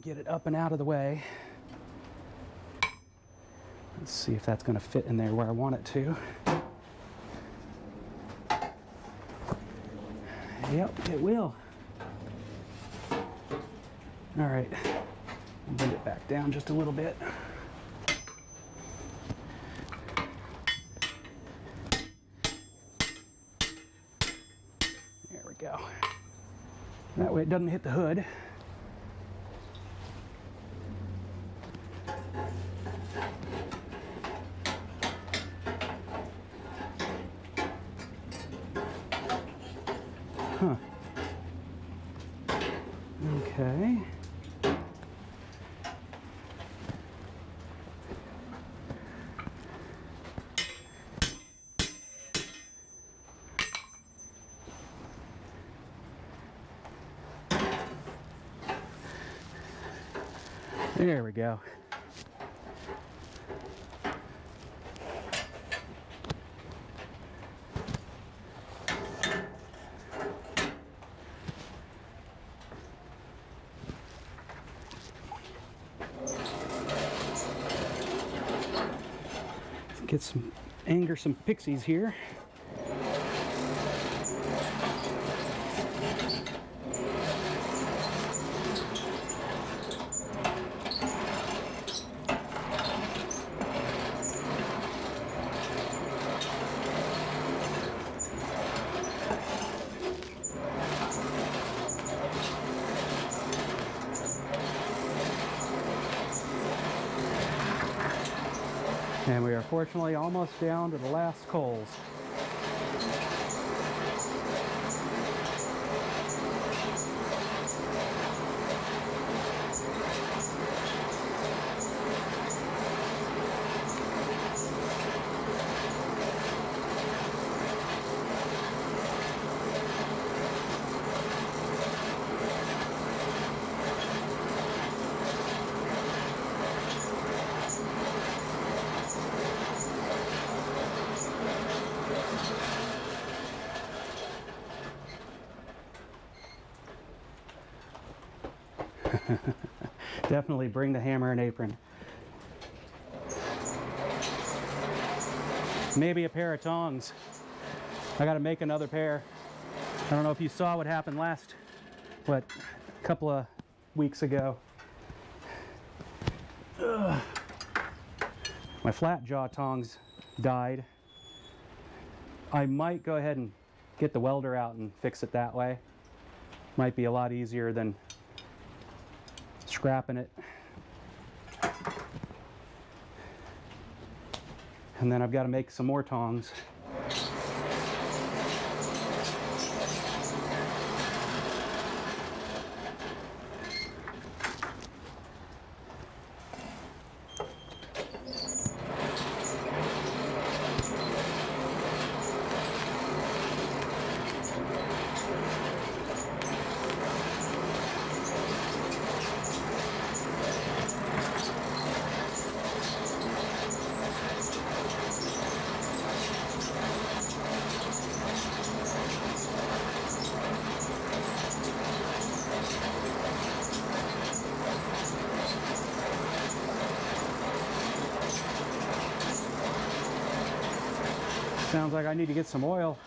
Get it up and out of the way. Let's see if that's going to fit in there where I want it to. Yep, it will. All right, bend it back down just a little bit. There we go. That way it doesn't hit the hood. Huh. Okay. There we go. Let's get anger some pixies here. And we are fortunately almost down to the last coals. Definitely bring the hammer and apron. Maybe a pair of tongs. I gotta make another pair. I don't know if you saw what happened a couple of weeks ago. Ugh. My flat jaw tongs died. I might go ahead and get the welder out and fix it that way. Might be a lot easier than scrapping it. And then I've got to make some more tongs. Sounds like I need to get some oil.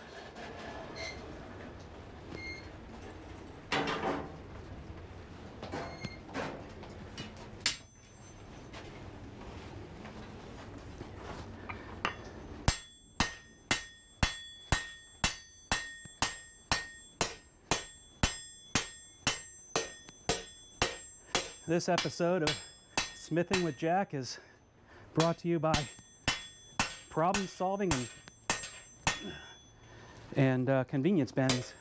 This episode of Smithing with Jack is brought to you by problem solving and convenience bins.